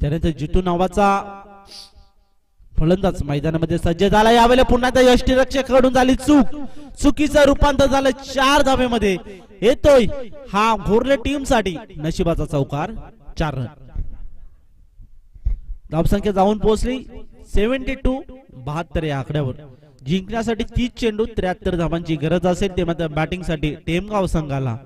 त्यानंतर जितू नावाचा फलंदाज मैदानामध्ये सज्ज झाला. यावेळेला पुन्हा त्या यष्टीरक्षकाकडून झाली चूक, चुकीचं रूपांतर झालं 4 धावेमध्ये. येतोय हा घोरले टीम साठी नशिबाचा चौकार. 4 रन. धावसंख्या जाऊन पोहोचली 72 या आकड्यावर. जिंकण्यासाठी 30 चेंडू 73 धावांची गरज असेल ते मात्र बॅटिंग साठी टेमगाव संघाला.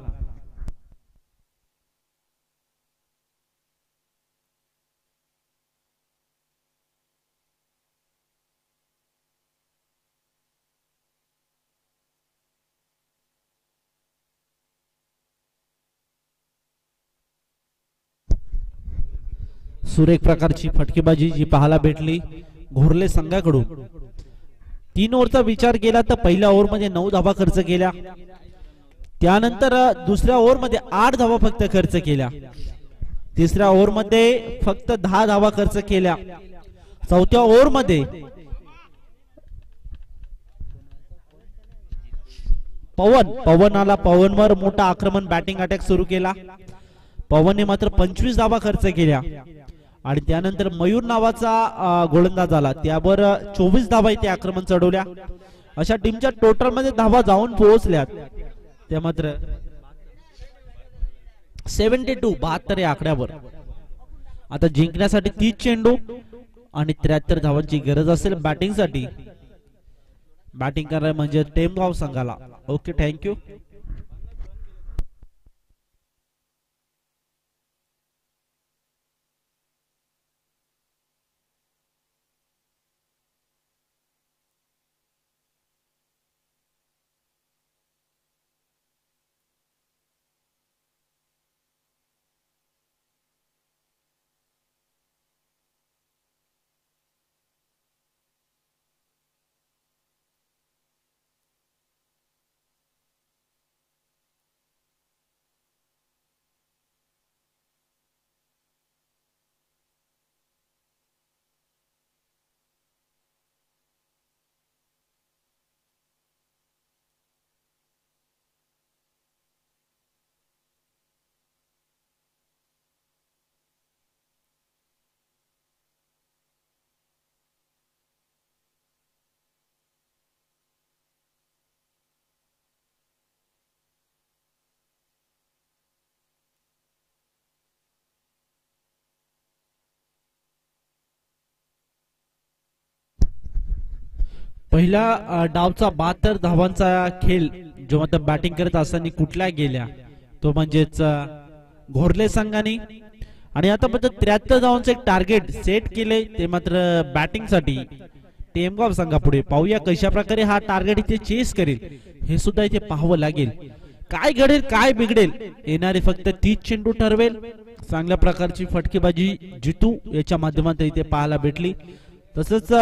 सुरेख प्रकारची फटकेबाजी जी पाहायला भेटली घोरले संघाकडून. 3 ओव्हरचा विचार केला तर पहिल्या ओव्हर मध्ये 9 धावा खर्च केल्या, त्यानंतर दुसऱ्या ओव्हर मध्ये 8 धावा फक्त खर्च केल्या, तिसऱ्या ओव्हर मध्ये फक्त 10 धावा खर्च केल्या, चौथ्या ओव्हर मध्ये पवनवर मोठा आक्रमण बॅटिंग अटॅक सुरू केला. पवनने मात्र 25 धावा खर्च केल्या आणि त्यानंतर मयूर नावाचा गोलंदाज आला, त्यावर 24 धावा इथे आक्रमण चढवल्या. अशा टीमच्या टोटल मध्ये धावा जाऊन पोहोचल्यात त्या मात्र 72 72 या आकड्यावर. आता जिंकण्यासाठी 30 चेंडू आणि 73 धावांची गरज असेल बॅटिंग साठी. बॅटिंग करणार म्हणजे टेमगाव संघाला. Okay, thank you. पहिला डावचा 72 धावांचा खेळ जेव्हा तर बॅटिंग करत असताना कुठल्या गेल्या तो म्हणजेच घोरले संघाने. आणि आता मात्र 73 धावांचं एक टार्गेट सेट केले ते मात्र बॅटिंग साठी टेमगाव संघापुढे. पाहूया कशा प्रकारे हा टार्गेट इथे चेस करेल हे सुद्धा इथे पाहावं लागेल. काय घडेल काय बिघडेल येणारे फक्त 30 चेंडू ठरवेल. चांगल्या प्रकारची फटकेबाजी जितू याच्या माध्यमातून इथे पाहायला भेटली. तसंच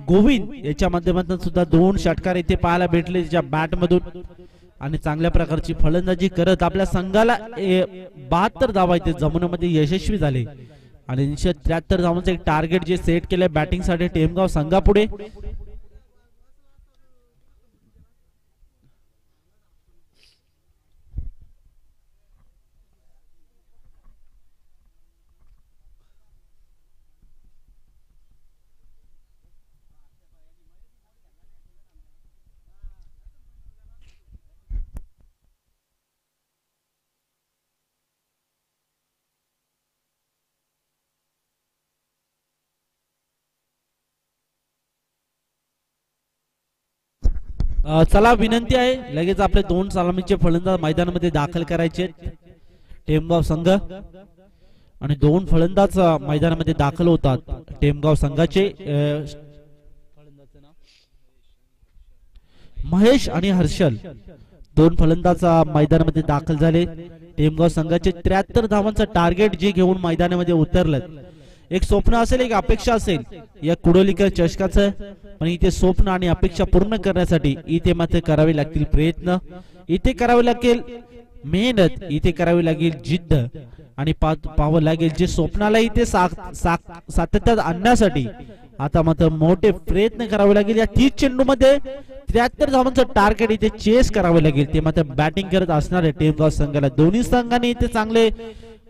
गोविंद याच्या माध्यमातून सुद्धा 2 षटकार इथे पाहायला भेटले त्याच्या बॅट मधून. आणि चांगल्या प्रकारची फलंदाजी करत आपल्या संघाला 72 धावा इथे जमवण्यामध्ये यशस्वी झाले. आणि 73 धावांचं एक टार्गेट जे सेट केलंय बॅटिंग साठी टेमगाव संघापुढे. चला विनंती आहे लगेच आपले 2 सलामीचे फलंदाज मैदानामध्ये दाखल करायचे टेमगाव संघ. आणि 2 फलंदाज मैदानामध्ये दाखल होतात टेमगाव संघाचे. महेश आणि हर्षल 2 फलंदाज मैदानामध्ये दाखल झाले. टेमगाव संघाचे 73 धावांचं टार्गेट जे घेऊन मैदानामध्ये उतरलं. एक स्वप्न असेल एक अपेक्षा असेल या कुडोलीकर चषकाचं. पण इथे स्वप्न आणि अपेक्षा पूर्ण करण्यासाठी इथे मात्र करावे लागतील प्रयत्न, इथे करावे लागेल मेहनत, इथे करावी लागेल जिद्द आणि पाहावं लागेल जे स्वप्नाला इथे सातत्यात आणण्यासाठी आता मात्र मोठे प्रयत्न करावे लागेल. या 30 चेंडू मध्ये 73 धावांचं टार्गेट इथे चेस करावे लागेल. ते मात्र बॅटिंग करत असणारे टेमगाव संघाला दोन्ही संघांनी इथे चांगले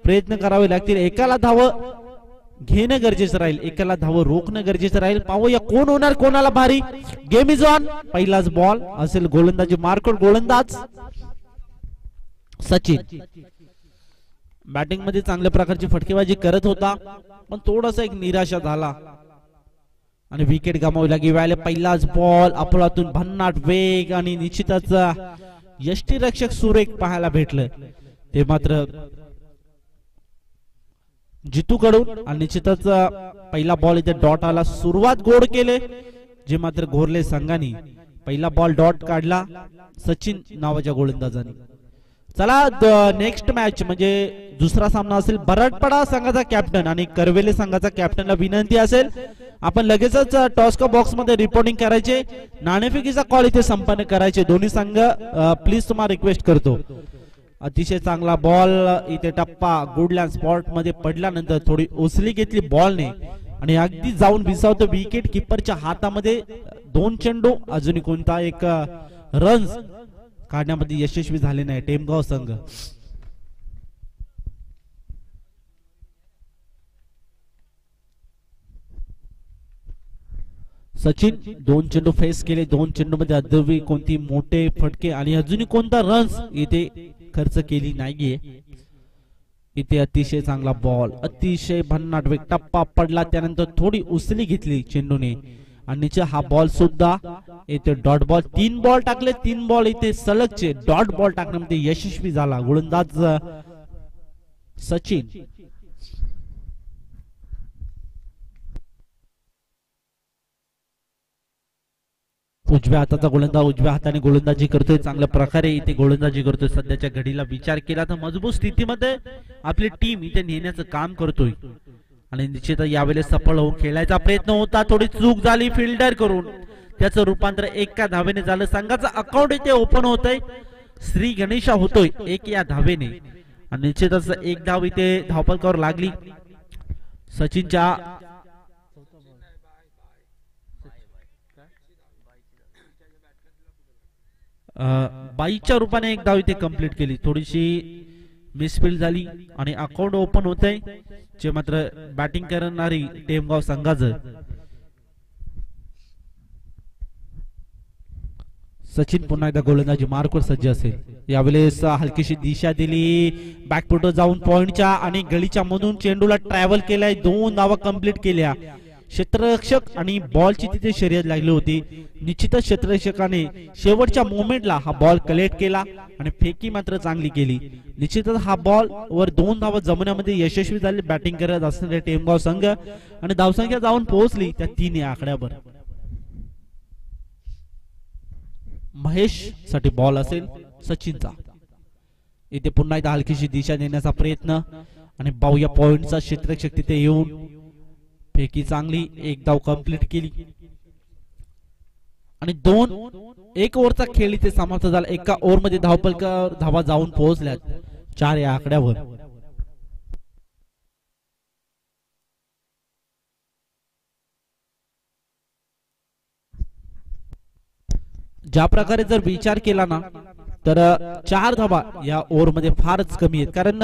प्रयत्न करावे लागतील. एकाला धाव घेणं गरजेचं राहील, एकाला धाव रोखणं गरजेचं राहील. पाहूया कोण होणार कोणाला भारी. Game is on. पहिलाच बॉल असेल गोलंदाजी मार्कड गोलंदाज सचिन. बॅटिंग मध्ये चांगल्या प्रकारची फटकेबाजी करत होता पण थोडासा एक निराशा झाला आणि विकेट गमावली लागली. पहिलाच बॉल अपलातून भन्नाट वेग आणि निश्चितच यष्टीरक्षक सुरेख पाहायला भेटलं ते मात्र जितू कडून. आणि निश्चितच पहिला बॉल इथे डॉट आला. सुरुवात गोड केले जे मात्र घोरले संघाने पहिला बॉल डॉट काढला सचिन नावाच्या गोलंदाजाने. चला नेक्स्ट मॅच म्हणजे दुसरा सामना असेल बरडपडा संघाचा कॅप्टन आणि करवेले संघाचा कॅप्टनला विनंती असेल आपण लगेचच टॉस्का बॉक्स मध्ये रिपोर्टिंग करायचे. नाणेफेकीचा कॉल इथे संपन्न करायचे दोन्ही संघ. प्लीज तुम्हाला रिक्वेस्ट करतो. अतिशय चांगला बॉल इथे टप्पा गुडलँड स्पॉट मध्ये पडल्यानंतर थोडी ओसली घेतली बॉलने आणि अगदी जाऊन विसावतो विकेट किपरच्या हातामध्ये. 2 चेंडू अजूनही कोणता एक रन्स काढण्यामध्ये यशस्वी झाले नाही टेमगाव संघ. सचिन 2 चेंडू फेस केले, 2 चेंडूमध्ये अद्याप कोणती मोठे फटके आणि अजूनही कोणता रन्स इथे खर्च केली नाहीये. इथे अतिशय चांगला बॉल, अतिशय भन्नाट वेग, टप्पा पडला, त्यानंतर थोडी उसली घेतली चेंडूने आणि हा बॉल सुद्धा इथे डॉट बॉल. 3 बॉल टाकले, 3 बॉल इथे सलगचे डॉट बॉल टाकण्यामध्ये यशस्वी झाला गोलंदाज सचिन. उजव्या हाताचा गोलंदाज उजव्या हाताने गोलंदाजी करतोय, चांगल्या प्रकारे इथे गोलंदाजी करतोय. सध्याच्या घडीला विचार केला तर मजबूत स्थितीमध्ये आपली टीम इथे नेण्याचं काम करतोय आणि निश्चित यावेळेस सफळ होऊन खेळायचा प्रयत्न होता. थोडी चूक झाली फिल्डर करून, त्याचं रूपांतर 1 धावेने झालं. संघाचा अकाउंट इथे ओपन होतोय, श्री गणेशा होतोय 1 धावेने आणि निश्चितच 1 धाव इथे धावफलकावर लागली. सचिनच्या 22च्या रूपाने 1 धाव इथे कंप्लीट केली. थोडीशी मिसफील्ड झाली आणि अकाउंट ओपन होतंय जे मात्र बॅटिंग करणारी टेमगाव संघाचं. सचिन पुन्हा एकदा गोलंदाजी मार्कवर सज्ज असेल. यावेळेस हलकीशी दिशा दिली, बॅकफुटवर जाऊन पॉइंटच्या आणि गळीच्या मधून चेंडूला ट्रॅव्हल केलाय, 2 धावा कंप्लीट केल्या. क्षेत्ररक्षक आणि बॉलची तिथे शर्यत लागली होती. निश्चितच क्षेत्ररक्षकाने शेवटच्या मोमेंटला हा बॉल कलेक्ट केला आणि फेकी मात्र चांगली केली. निश्चितच हा बॉल वर 2 धावा जमण्यामध्ये यशस्वी झाले बॅटिंग करत असणारे टेमगाव संघ आणि धावसंख्या जाऊन पोहोचली त्या 3 या आकड्यावर. महेश साठी बॉल असेल सचिनचा. इथे पुन्हा एकदा हलकीशी दिशा देण्याचा प्रयत्न आणि बाह्य पॉइंटचा क्षेत्ररक्षक तिथे येऊन फेकी चांगली, 1 धाव कंप्लीट केली आणि 1 ओव्हरचा खेळ इथे समाप्त झाला. एका ओव्हरमध्ये धावफलकावर धावा जाऊन पोहोचल्यात 4 या आकड्यावर. ज्या प्रकारे जर विचार केला ना तर 4 धावा या ओव्हरमध्ये फारच कमी आहेत, कारण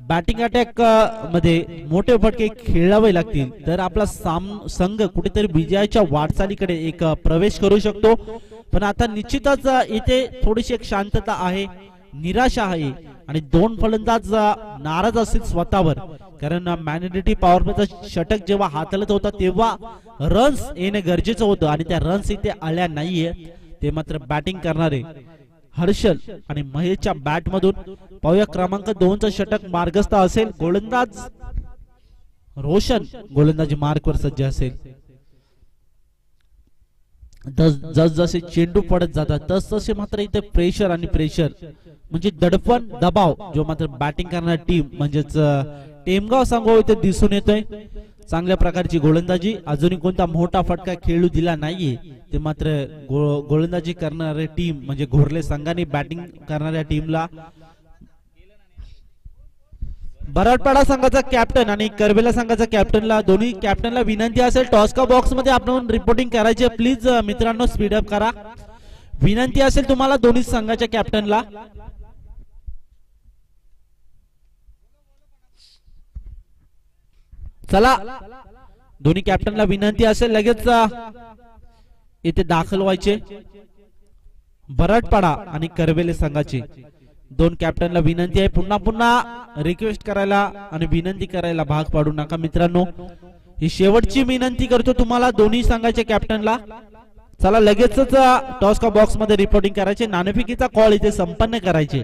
बॅटिंग अटॅक मध्ये मोठे फटके खेळावे लागतील तर आपला संघ कुठेतरी विजयाच्या वाटचालीकडे एक प्रवेश करू शकतो. पण आता निश्चितच इथे थोडीशी एक शांतता आहे, निराशा आहे आणि 2 फलंदाज नाराज असतील स्वतःवर, कारण मॅनेडिटी पॉवर प्लेचा षटक जेव्हा हाताळत होता तेव्हा रन्स येणे गरजेचं होतं आणि त्या रन्स इथे आल्या नाहीये. ते मात्र बॅटिंग करणारे हर्षल आणि महेशच्या बॅट मधून पाहूया. क्रमांक 2चं षटक मार्गस्थ असेल, गोलंदाज रोशन गोलंदाजी मार्कवर सज्ज असेल. जसे चेंडू पडत जातात तसतसे मात्र इथे प्रेशर आणि प्रेशर म्हणजे दडपण दबाव जो मात्र बॅटिंग करणारी टीम म्हणजेच टेमगाव संघ इथे दिसून येतोय. चांगल्या प्रकारची गोलंदाजी, अजूनही कोणता मोठा फटका खेळू दिला नाहीये. ते मात्र गोलंदाजी करणारे टीम म्हणजे घोरले संघाने बॅटिंग करणाऱ्या टीमला बराडपाडा संघाचा कॅप्टन आणि करबेला संघाचा कॅप्टनला दोन्ही कॅप्टनला विनंती असेल टॉस का बॉक्स मध्ये आपण रिपोर्टिंग करायचे. प्लीज मित्रांनो स्पीड अप करा, विनंती असेल तुम्हाला दोन्ही संघाच्या कॅप्टनला. चला दोन्ही कॅप्टनला विनंती असेल लगेच इथे दाखल व्हायचे. बराडपाडा आणि करबेले संघाचे 2 कॅप्टनला विनंती आहे, पुन्हा पुन्हा रिक्वेस्ट करायला आणि विनंती करायला भाग पाडू नका मित्रांनो. ही शेवटची विनंती करतो तुम्हाला दोन्ही संघाच्या कॅप्टनला. चला लगेचच टॉस का बॉक्स मध्ये रिपोर्टिंग करायचे, नाणेफेकीचा कॉल इथे संपन्न करायचे.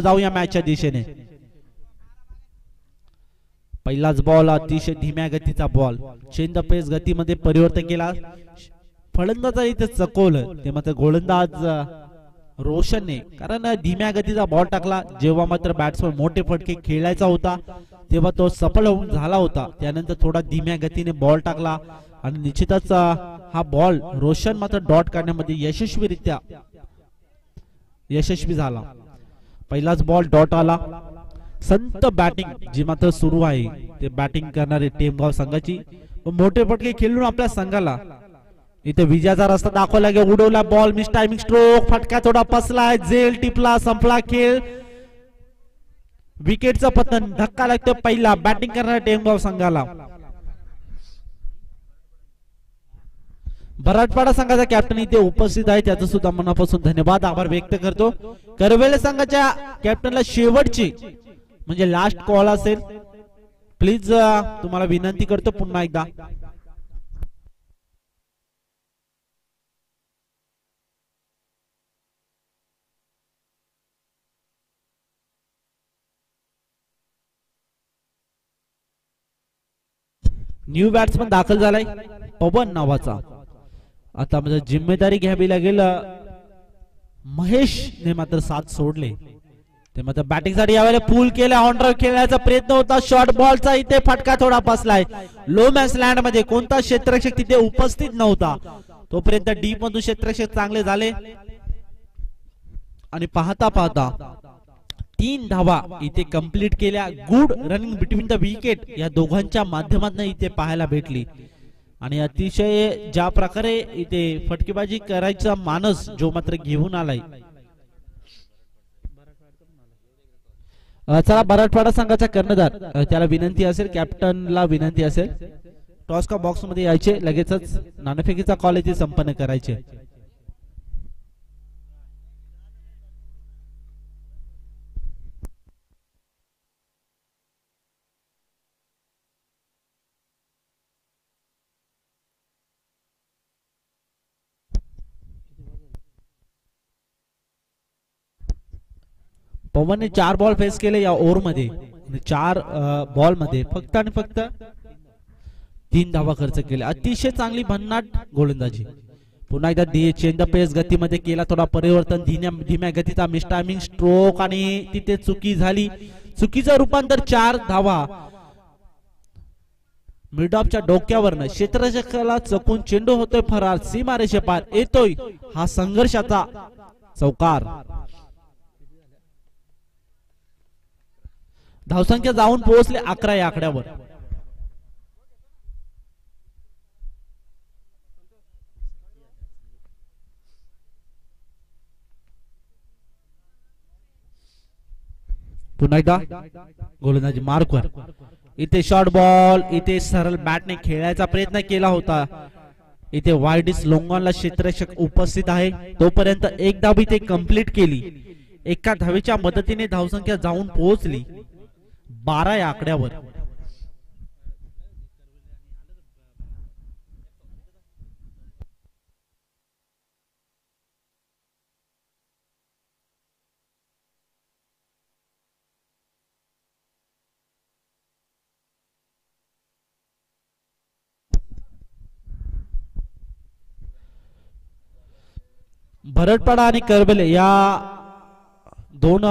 जाऊया मॅचच्या दिशेने. पहिलाच बॉल अतिशय धीम्या गतीचा बॉल, चेंज पेस गतीमध्ये परिवर्तन केला. फलंदाज इथे चकवलं ते मात्र गोलंदाज रोशनने, कारण धीम्या गतीचा बॉल टाकला. जेव्हा मात्र बॅट्समन मोठे फटके खेळायचा होता तेव्हा तो सफल होऊन झाला होता. त्यानंतर थोडा धीम्या गतीने बॉल टाकला आणि निश्चितच हा बॉल रोशन मात्र डॉट काढण्यामध्ये यशस्वी झाला. पहिलाच बॉल डॉट आला. संत बॅटिंग जी मात्र सुरू आहे ते बॅटिंग करणारे टेमगाव संघाची. मोठे फटके खेळून आपल्या संघाला इथे विजयाचा रस्ता दाखवला गेला. उडवला बॉल, मिस टायमिंग स्ट्रोक, फटका थोडा पसलाय, झेल टिपला, संपला खेळ. विकेटचा पतन, धक्का लागतो पहिला बॅटिंग करणाऱ्या टेमगाव संघाला. बराटपाडा संघाचा कॅप्टन इथे उपस्थित आहे, त्याचा सुद्धा मनापासून धन्यवाद आभार व्यक्त करतो. करवेले संघाच्या कॅप्टनला शेवटची म्हणजे लास्ट कॉल असेल, प्लीज तुम्हाला विनंती करतो पुन्हा एकदा. न्यू बॅट्समन दाखल झालाय पवन नावाचा. आता म्हणजे जिम्मेदारी घ्यावी लागेल. महेश ने मात्र साथ सोडले, ते मात्र बॅटिंग साठी यावेळेला पूल केला. ऑनड्राइव्ह खेळण्याचा प्रयत्न होता, शॉर्ट बॉलचा इथे फटका थोडा बसलाय. लो मॅन्स लँड मध्ये कोणता क्षेत्ररक्षक तिथे उपस्थित नव्हता, तोपर्यंत डीप मधून क्षेत्ररक्षक चांगले झाले आणि पाहता पाहता 3 धावा इथे कंप्लीट केल्या. Good running between the wicket या दोघांच्या माध्यमातून इथे पाहायला भेटली आणि अतिशय ज्या प्रकारे इथे फटकेबाजी करायचा मानस जो मात्र घेऊन आलाय. चला बराटपाडा संघाचा कर्णधार त्याला विनंती असेल, कॅप्टनला विनंती असेल, टॉस का बॉक्स मध्ये यायचे, लगेचच नाणेफेकीचा कॉल इथे संपन्न करायचे. पवनने 4 बॉल फेस केले या ओव्हर मध्ये. 4 बॉल मध्ये फक्त आणि फक्त 3 धावा खर्च केले. अतिशय चांगली भन्नाट गोलंदाजी. पुन्हा एकदा चेंज द पेस गतीमध्ये केला थोडा परिवर्तन, धीम्या गतीचा मिस टायमिंग स्ट्रोक आणि तिथे चुकी झाली. चुकीचं रूपांतर 4 धावा. मिड ऑफच्या डोक्यावरनं क्षेत्ररक्षकाला चकून चेंडू होतोय फरार, सीमारेषे पार येतोय हा संघर्षाचा चौकार. धावसंख्या जाऊन पोहोचले 11 या आकड्यावर. पुन्हा एकदा गोलंदाजी मार्कवर. इथे शॉर्ट बॉल, इथे सरळ बॅटने खेळायचा प्रयत्न केला होता. इथे वाईडिस लोंगॉनला क्षेत्ररक्षक उपस्थित आहे, तोपर्यंत एक धाव इथे कंप्लीट केली. एका धावेच्या मदतीने धावसंख्या जाऊन पोहोचली 12 या आकड्यावर. भरतपाडा आणि करबेले या दोन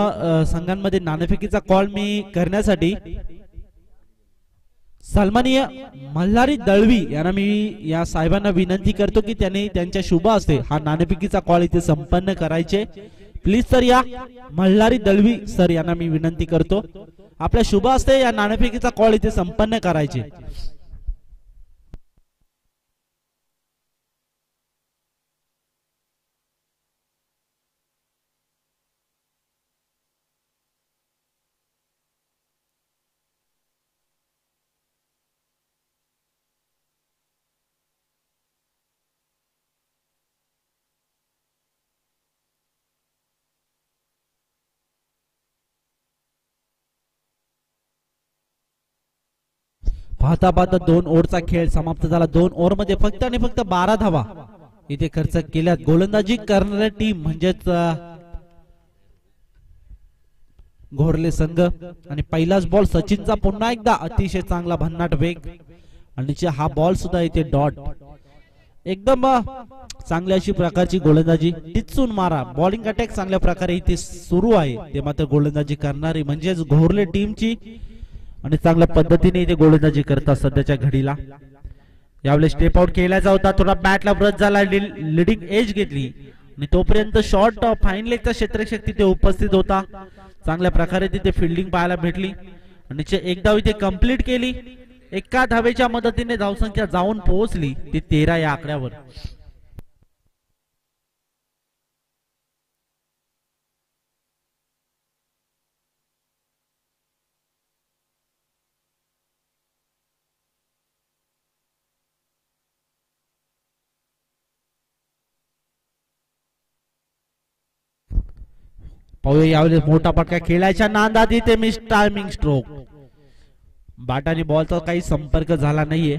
संघांमध्ये नाणेफेकीचा कॉल मी करण्यासाठी सन्माननीय मल्हारी दळवी यांना मी या साहेबांना विनंती करतो की त्यांनी त्यांच्या शुभ हस्ते हा नाणेफेकीचा कॉल इथे संपन्न करायचे. प्लीज सर या मल्हारी दळवी सर यांना मी विनंती करतो आपल्या शुभ हस्ते या नाणेफेकीचा कॉल इथे संपन्न करायचे. पाहता पाहता 2 ओव्हरचा खेळ समाप्त झाला. 2 ओव्हर मध्ये फक्त आणि फक्त 12 धावा इथे खर्च केल्यात. गोलंदाजी करणारी टीम म्हणजेच घोरले संघ आणि पहिलाच बॉल सचिनचा पुन्हा एकदा अतिशय चांगला भन्नाट वेग आणि हा बॉल सुद्धा इथे डॉट. एकदम चांगली अशी प्रकारची गोलंदाजी, टिचून मारा बॉलिंग अटॅक चांगल्या प्रकारे इथे सुरू आहे. ते मात्र गोलंदाजी करणारी म्हणजेच घोरले टीमची आणि चांगल्या पद्धतीने इथे गोलंदाजी करतात सध्याच्या घडीला. यावेळेस स्टेप आउट केला होता, थोडा बॅटला ब्रश झाला, लीडिंग एज घेतली आणि तोपर्यंत शॉट फाईन लेगचा क्षेत्ररक्षक तिथे उपस्थित होता. चांगल्या प्रकारे तिथे फिल्डिंग पाहायला भेटली आणि एक धाव इथे कंप्लीट केली. एका धावेच्या मदतीने धावसंख्या जाऊन पोहोचली ती 13 या आकड्यावर. पाहूया यावेळी मोठा फटका खेळायच्या नादात इथे मिस टायमिंग स्ट्रोक. बॅट आणि बॉलचा काही संपर्क झाला नाहीये.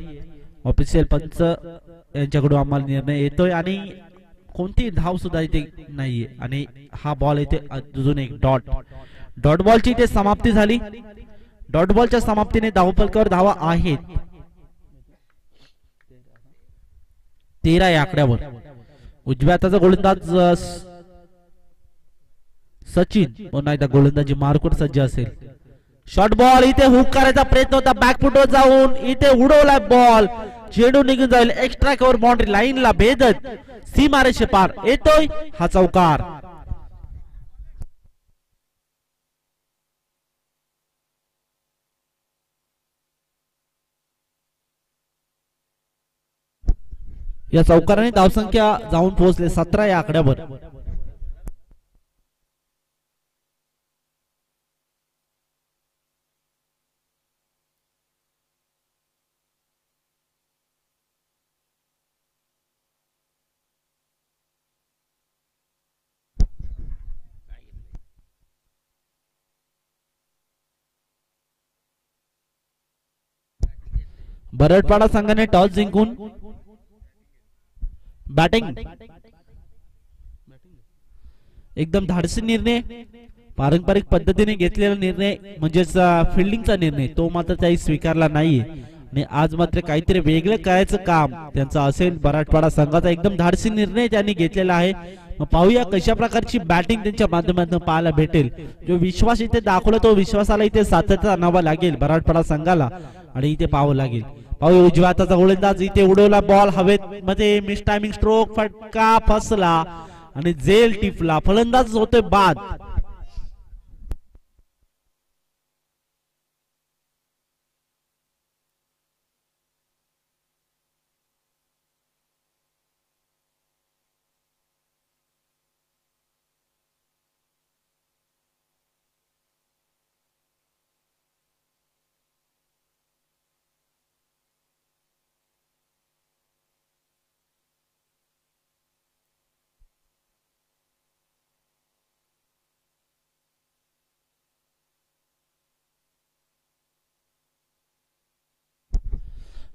ऑफिशियल पंच यांच्याकडून आम्हाला निर्णय येतोय आणि कोणती धाव सुद्धा इथे नाहीये आणि हा बॉल इथे अजून एक डॉट बॉलची इथे समाप्ती झाली. डॉट बॉलच्या समाप्तीने धावफलकावर धावा आहेत 13 या आकड्यावर. उजव्या हाताचा गोलंदाज सचिन पुन्हा एकदा गोलंदाजी मार्कवर सज्ज असेल. शॉर्ट बॉल इथे हुक करायचा प्रयत्न होता. बॅकफुटवर जाऊन इथे उडवला बॉल. चेंडू निघून जाईल एक्स्ट्रा कव्हर बाउंड्री लाईनला भेदत सीमारेषे पार येतोय हा चौकार. या चौकाराने धावसंख्या जाऊन पोहोचले 17 या आकड्यावर. बरडपाडा संघाने टॉस जिंकून बॅटिंग एकदम धाडसी निर्णय, पारंपरिक पद्धतीने घेतलेला निर्णय म्हणजेच फिल्डिंगचा निर्णय तो मात्र काही स्वीकारला नाहीये आणि आज मात्र काहीतरी वेगळं करायचं काम त्यांचं असेल. बराडपाडा संघाचा एकदम धाडसी निर्णय त्यांनी घेतलेला आहे. मग पाहूया कशा प्रकारची बॅटिंग त्यांच्या माध्यमातून पाहायला भेटेल. जो विश्वास इथे दाखवला तो विश्वासाला इथे सातत्य आणावा लागेल बराडपाडा संघाला आणि इथे पाहावं लागेल. पाहूया उजव्या हाताचा गोलंदाज इथे उडवला बॉल हवेत मध्ये मिस टायमिंग स्ट्रोक फटका फसला आणि झेल टिपला. फलंदाज होते बाद.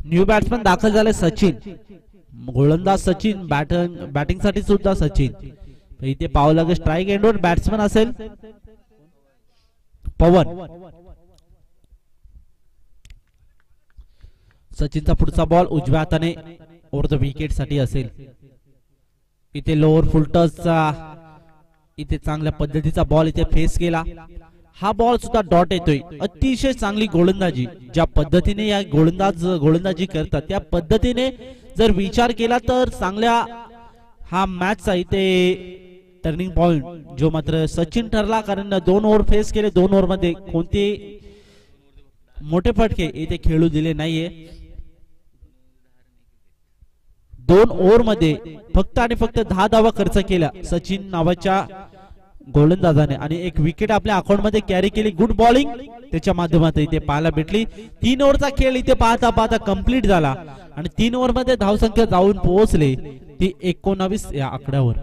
न्यू बॅट्समन दाखल झाले सचिन. गोलंदाज सचिन, बॅटिंग साठी सुद्धा सचिन. इथे पाहावं लागेल स्ट्राईक एंडवर बॅट्समन असेल पवन. सचिनचा पुढचा बॉल उजव्या हाताने ओव्हर द विकेट साठी असेल. इथे लोअर फुलटसचा इथे चांगल्या पद्धतीचा बॉल इथे फेस केला. हा बॉल सुद्धा डॉट येतोय. अतिशय चांगली गोलंदाजी, ज्या पद्धतीने या गोलंदाजी करतात त्या पद्धतीने जर विचार केला तर चांगल्या हा मॅचचा इथे टर्निंग पॉइंट जो मात्र सचिन ठरला. कारण 2 ओव्हर फेस केले. 2 ओव्हर मध्ये कोणते मोठे फटके इथे खेळू दिले नाहीये. 2 ओव्हर मध्ये फक्त आणि फक्त 10 धावा खर्च केल्या सचिन नावाच्या गोलंदाजाने आणि 1 विकेट आपल्या अकाउंट मध्ये कॅरी केली. गुड बॉलिंग त्याच्या माध्यमातून इथे पाहायला भेटली. 3 ओव्हरचा खेळ इथे पाहता पाहता कंप्लीट झाला आणि 3 ओव्हर मध्ये धावसंख्या जाऊन पोहोचले ती 19 या आकड्यावर.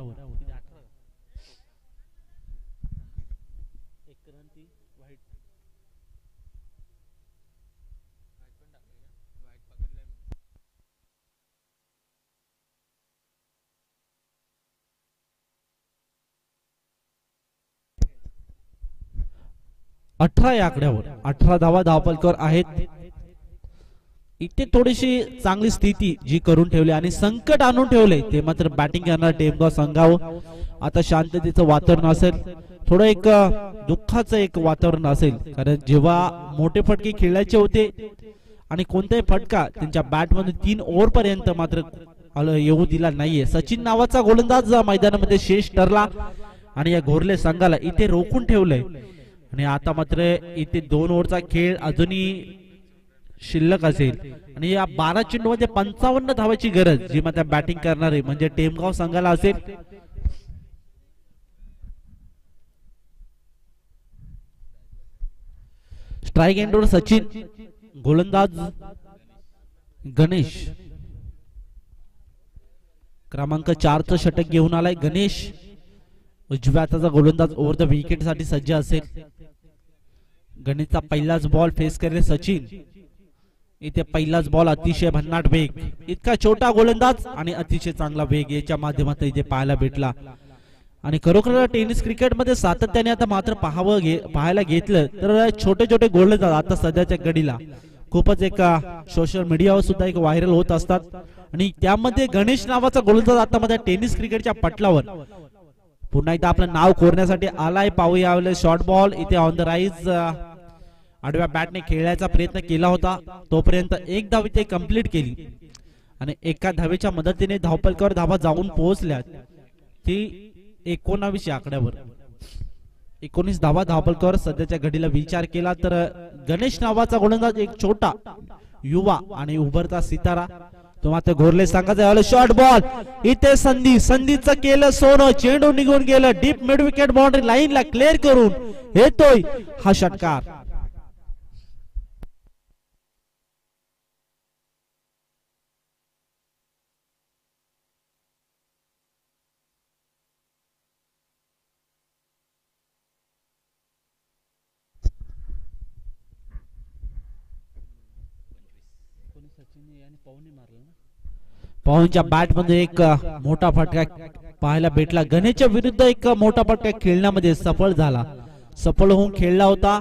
18 या आकड्यावर. 18 धावा धावफलकावर आहेत. इथे थोडीशी चांगली स्थिती जी करून ठेवली आणि संकट आणून ठेवले ते मात्र बॅटिंग करणार टेमगाव संघावर. आता शांततेचं वातावरण असेल, थोडं एक दुःखाचं एक वातावरण असेल. कारण जेव्हा मोठे फटके खेळायचे होते आणि कोणताही फटका त्यांच्या बॅट मधून 3 ओव्हर पर्यंत मात्र येऊ दिला नाहीये. सचिन नावाचा गोलंदाज मैदानामध्ये शेष ठरला आणि या घोरले संघाला इथे रोखून ठेवलंय. आणि आता मात्र इथे 2 ओव्हरचा खेळ अजूनही शिल्लक असेल आणि या 12 चेंडूमध्ये 55 धावाची गरज जी मात्र बॅटिंग करणार आहे म्हणजे टेमगाव संघाला असेल. स्ट्राइक एंडवर सचिन, गोलंदाज गणेश. क्रमांक 4चं षटक घेऊन आलाय गणेश. उजव्या हाताचा गोलंदाज ओव्हर द विकेट साठी सज्ज असेल. गणेशचा पहिलाच बॉल फेस करेल सचिन. इथे पहिलाच बॉल अतिशय भन्नाट वेग, इतका छोटा गोलंदाज आणि अतिशय चांगला वेग याच्या माध्यमातून इथे पाहायला भेटला. आणि खरोखर टेनिस क्रिकेट मध्ये सातत्याने आता मात्र पाहायला घेतलं तर छोटे छोटे गोलंदाज आता सध्याच्या घडीला खूपच एक सोशल मीडियावर सुद्धा एक व्हायरल होत असतात. आणि त्यामध्ये गणेश नावाचा गोलंदाज आता मध्ये टेनिस क्रिकेटच्या पटलावर पुन्हा एकदा आपलं नाव कोरण्यासाठी आलाय. पाहूया शॉर्ट बॉल इथे ऑन द राईज आडव्या बॅटने खेळण्याचा प्रयत्न केला होता. तोपर्यंत एक धाव इथे कंप्लीट केली आणि एका धावेच्या मदतीने धावपलकावर धावा जाऊन पोहोचल्या. ती 19 आकड्यावर 19 धावा धावपलकावर सध्याच्या घडीला विचार केला तर गणेश नावाचा गोलंदाज एक छोटा युवा आणि उभरता सितारा तो मात्र घोरले सांगायचं. शॉर्ट बॉल इथे संधीचं केलं सोनं. चेंडू निघून गेलं डीप मिड विकेट बाउंड्री लाईनला क्लिअर करून येतोय हा षटकार. पवनच्या बॅट मध्ये एक मोठा फटका पाहायला भेटला. गणेशच्या विरुद्ध एक मोठा फटका खेळण्यामध्ये सफल होऊन खेळला होता.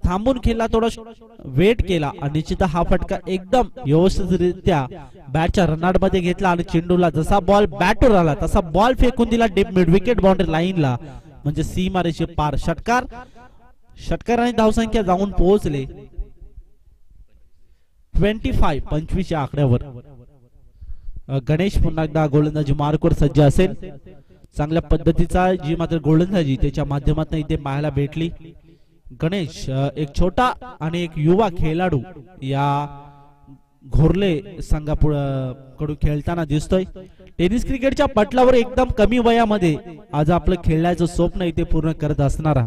थांबून खेळला, थोडा वेट केला आणि निश्चित हा फटका एकदम व्यवस्थितरित्या बॅटच्या रनआउट मध्ये घेतला आणि चेंडूला जसा बॉल बॅटवर आला तसा बॉल फेकून दिला डीप मिड विकेट बाउंड्री लाईनला म्हणजे सीमारेषे पार. षटकार आणि धावसंख्या जाऊन पोहोचले 25 या आकड्यावर. गणेश पुन्हा एकदा गोलंदाजी मार्कवर सज्ज असेल. चांगल्या पद्धतीचा जी मात्र गोलंदाजी त्याच्या माध्यमातून इथे पाहायला भेटली. गणेश एक छोटा आणि एक युवा खेळाडू या घोरले संघाकडून खेळताना दिसतोय. टेनिस क्रिकेटच्या पटलावर एकदम कमी वयामध्ये आज आपलं खेळण्याचं स्वप्न इथे पूर्ण करत असणारा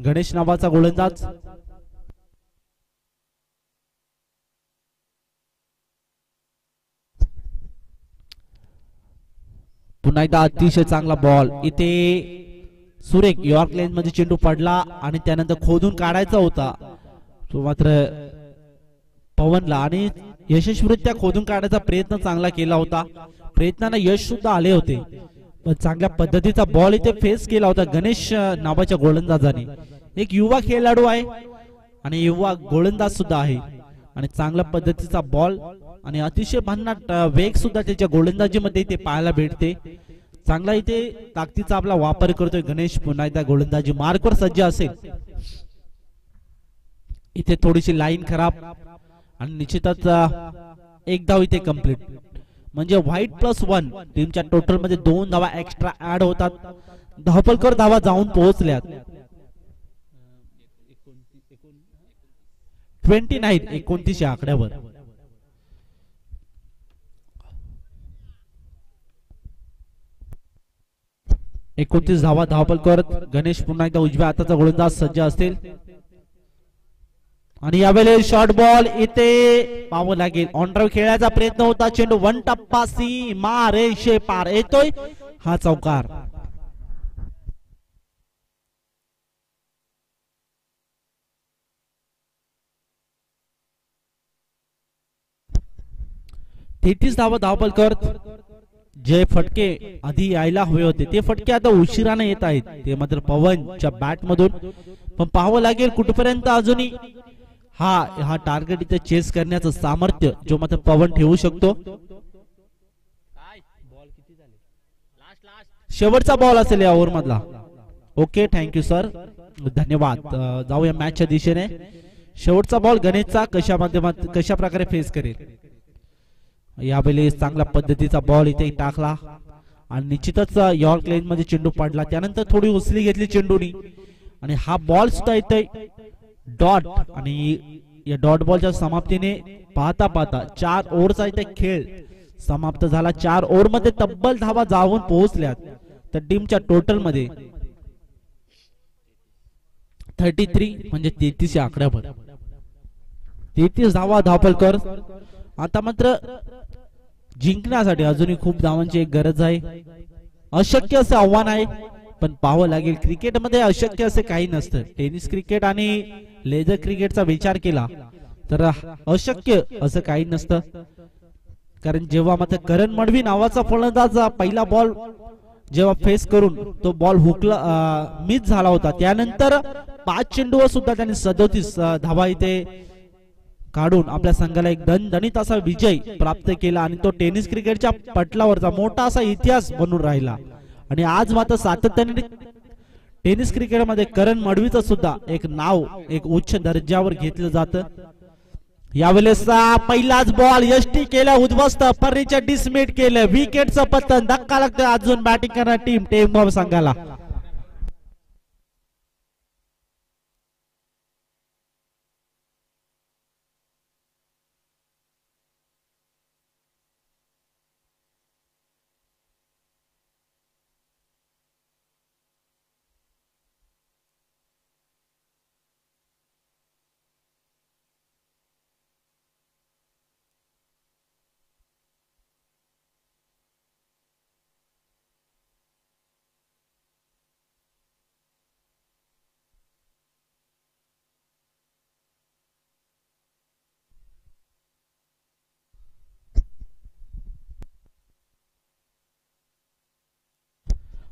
गणेश नावाचा गोलंदाज. पुन्हा एकदा अतिशय चांगला बॉल इथे सुरेख यॉर्क लेन मध्ये चेंडू पडला आणि त्यानंतर खोदून काढायचा होता तो मात्र पवनला आणि यशस्वीरित्या खोदून काढायचा प्रयत्न चांगला केला होता. प्रयत्नाला यश सुद्धा आले होते पण चांगल्या पद्धतीचा बॉल इथे फेस केला होता गणेश नावाच्या गोलंदाजाने. एक युवा खेळाडू आहे आणि युवा गोलंदाज सुद्धा आहे आणि चांगल्या पद्धतीचा बॉल आणि अतिशय भन्नाट वेग सुद्धा त्याच्या गोलंदाजीमध्ये इथे पाहायला भेटते. चांगला इथे ताकदीचा आपला वापर करतोय गणेश. पुन्हा एकदा गोलंदाजी मार्कवर सज्ज असेल. इथे थोडीशी लाईन खराब आणि निश्चितच एक धाव इथे कंप्लीट म्हणजे व्हाईट +1 टीमच्या टोटल मध्ये 2 धावा एक्स्ट्रा ऍड होतात. धावपलकर धावा जाऊन पोहोचल्यात 29 या आकड्यावर. धावा धावपलकर. गणेश पुन्हा एकदा उजव्या हाताचा गोलंदाज सज्ज असेल आणि यावेळी शॉर्ट बॉल इथे पाहावं लागेल. ऑनड्राइव्ह खेळायचा प्रयत्न होता. चेंडू 1 टप्पा सीमारेषे पार येतोय हा चौकार. धावा धावपलकर. जे फटके आधी यायला हवे होते ते फटके आता उशिराने येत आहेत ते मात्र पवनच्या बॅट मधून. पण पाहावं लागेल कुठपर्यंत अजूनही हा टार्गेट इथे चेस करण्याचं सामर्थ्य जो मात्र पवन ठेवू शकतो. शेवटचा बॉल असेल या ओव्हर मधला. ओके, थँक्यू सर, धन्यवाद. जाऊया मॅचच्या दिशेने. शेवटचा बॉल गणेशचा कशा प्रकारे फेस करेल. यावेळेस चांगल्या पद्धतीचा बॉल इथे टाकला आणि निश्चितच यॉर्क लेन मध्ये चेंडू पडला. त्यानंतर थोडी उचली घेतली चेंडूनी आणि हा बॉल सुद्धा इथे डॉट. आणि या डॉट बॉलच्या समाप्तीने पाहता पाहता 4 ओव्हरचा इथे खेळ समाप्त झाला. 4 ओव्हर मध्ये तब्बल धावा जाऊन पोहोचल्यात. तर टीमच्या टोटल मध्ये 33 म्हणजे 33 या आकड्यावर 33 धावा धावपलकर. आता मात्र जिंकण्यासाठी अजूनही खूप धावांची एक गरज आहे. अशक्य असं आव्हान आहे पण पाहावं लागेल. क्रिकेटमध्ये अशक्य असे काही नसतं. टेनिस क्रिकेट आणि लेझर क्रिकेटचा विचार केला तर अशक्य असं काही नसतं. कारण जेव्हा मात्र करण मडवी नावाचा फलंदाज पहिला बॉल जेव्हा फेस करून तो बॉल हुकला मिस झाला होता, त्यानंतर 5 चेंडूवर सुद्धा त्यांनी 37 धावा इथे काढून आपल्या संघाला एक दणदणीत असा विजय प्राप्त केला आणि तो टेनिस क्रिकेटच्या पटलावरचा मोठा असा इतिहास बनून राहिला. आणि आज मात्र सातत्याने टेनिस क्रिकेटमध्ये करण मडवीचं सुद्धा एक नाव एक उच्च दर्जावर घेतलं जातं. यावेळेस पहिलाच बॉल यष्टी केला उद्ध्वस्त, पर्रीच्या डिसमिट केलं, विकेटचं पतन, धक्का लागतोय अजून बॅटिंग करणारी टीम टेमगाव संघाला.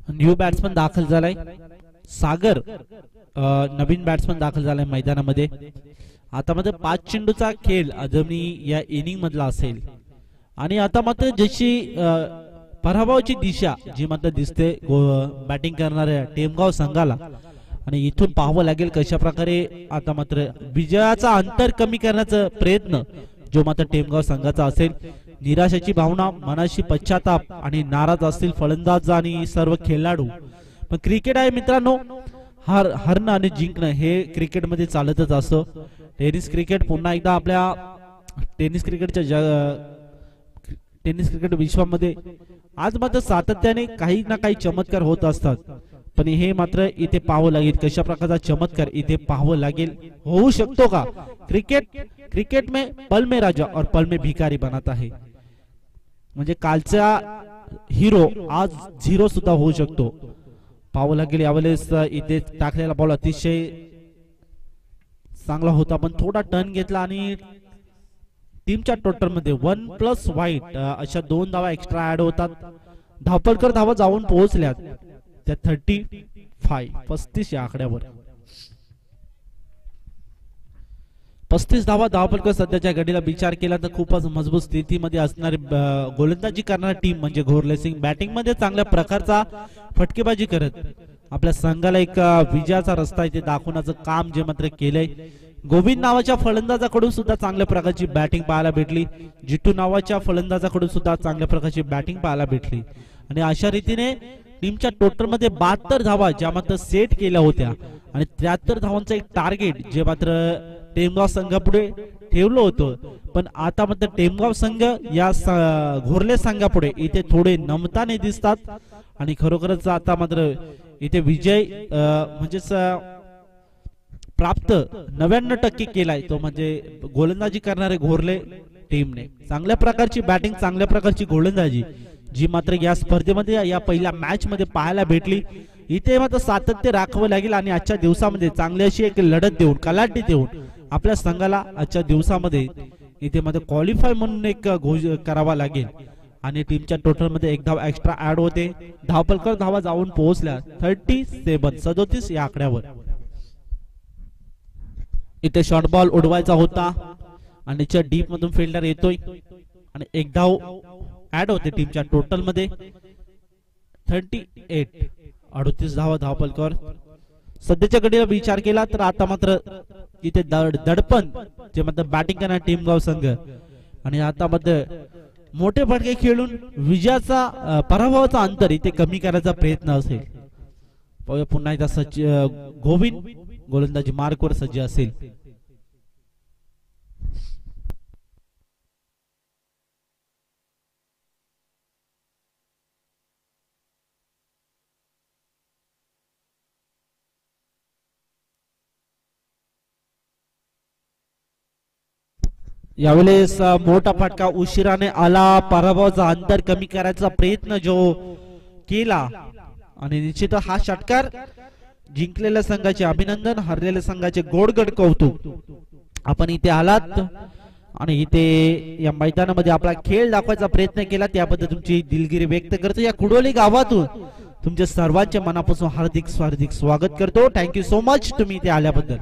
न्यू बॅट्समन दाखल झालाय सागर, नवीन बॅट्समन दाखल झालाय मैदानामध्ये. आता मात्र 5 चेंडूचा खेळ अजूनही या इनिंग मधला असेल आणि आता मात्र जशी पराभवाची दिशा जी मात्र दिसते बॅटिंग करणाऱ्या टेमगाव संघाला आणि इथून पाहावं लागेल कशा प्रकारे आता मात्र विजयाचा अंतर कमी करण्याचा प्रयत्न जो मात्र टेमगाव संघाचा असेल. निराशेची भावना, मनाशी पश्चाताप आणि नाराज असतील फलंदाज आणि सर्व खेळाडू. पण क्रिकेट आहे मित्रांनो, हरणं आणि जिंकणं हे क्रिकेटमध्ये चालतच असतं. टेनिस क्रिकेट पुन्हा एकदा आपल्या टेनिस क्रिकेट विश्वामध्ये आज मात्र सातत्याने काही ना काही चमत्कार होत असतात. पण हे मात्र इथे पाहावं लागेल कशा प्रकारचा चमत्कार इथे पाहावं लागेल. होऊ शकतो का? क्रिकेट में पल में राजा और पल में भिकारी बनत आहे. म्हणजे कालचा हिरो आज झिरो सुद्धा होऊ शकतो. पाहावं लागेल. यावेळेस इथे टाकलेला बॉल अतिशय चांगला होता पण थोडा टर्न घेतला आणि टीमच्या टोटल मध्ये 1+ वाईट अशा 2 धावा एक्स्ट्रा ऍड होतात. धावपलकर धावा जाऊन पोहोचल्यात त्या 35 या आकड्यावर. 35 धावा धावपलकर सध्याच्या घडीला विचार केला तर खूपच मजबूत स्थितीमध्ये असणारी गोलंदाजी करणारी टीम म्हणजे घोरले सिंग बॅटिंग मध्ये चांगल्या प्रकारचा फटकेबाजी करत आपल्या संघाला एक विजयाचा रस्ता इथे दाखवण्याचं काम जे मात्र केलंय. गोविंद नावाच्या फलंदाजाकडून सुद्धा चांगल्या प्रकारची बॅटिंग पाहायला भेटली. जिट्टू नावाच्या फलंदाजाकडून सुद्धा चांगल्या प्रकारची बॅटिंग पाहायला भेटली आणि अशा रीतीने टीमच्या टोटल मध्ये 72 धावा ज्या मात्र सेट केल्या होत्या आणि 73 धावांचं एक टार्गेट जे मात्र टेमगाव संघापुढे ठेवलं होतं. पण आता मात्र टेमगाव संघ या घोरले संघापुढे इथे थोडे नमताने दिसतात आणि खरोखरच आता मात्र इथे विजय म्हणजेच प्राप्त 99% केलाय तो म्हणजे गोलंदाजी करणारे घोरले टीमने. चांगल्या प्रकारची बॅटिंग, चांगल्या प्रकारची गोलंदाजी जी मात्र या स्पर्धेमध्ये या पहिल्या मॅच मध्ये पाहायला भेटली. इथे मात्र सातत्य राखावं लागेल आणि आजच्या दिवसामध्ये चांगली अशी एक लढत देऊन कलाटी देऊन आपल्या संघाला आजच्या दिवसामध्ये इथे मध्ये क्वालिफाय म्हणून एक करावा लागेल. आणि टीमच्या टोटल मध्ये 1 धाव एक्स्ट्रा ऍड होते. धावपलकर धावा जाऊन पोहोचल्या 37 या आकड्यावर. इथे शॉर्ट बॉल उडवायचा होता आणि डीप मधून फिल्डर येतोय आणि 1 धाव ऍड होते टीमच्या टोटल मध्ये 38 धावा धावपलकर. सध्याच्या घडीला विचार केला तर आता मात्र इथे दडपण जे मात्र बॅटिंग करणार टीमगाव संघ आणि आता मात्र मोठे फटके खेळून विजयाचा पराभवाचा अंतर इथे कमी करायचा प्रयत्न असेल. पाहूया पुन्हा एकदा गोविंद गोलंदाजी मार्कवर सज्ज असेल. यावेळेस मोठा फटका उशिराने आला. पराभवाचा अंतर कमी करायचा प्रयत्न जो केला आणि निश्चित हा षटकार जिंकलेल्या संघाचे अभिनंदन, हरलेल्या संघाचे गोडगड कौतुक. आपण इथे आलात आणि इथे या मैदानामध्ये आपला खेळ दाखवायचा प्रयत्न केला त्याबद्दल तुमची दिलगिरी व्यक्त करतो. या कुडोली गावातून तुमच्या सर्वांचे मनापासून हार्दिक स्वागत करतो. थँक्यू सो मच तुम्ही इथे आल्याबद्दल.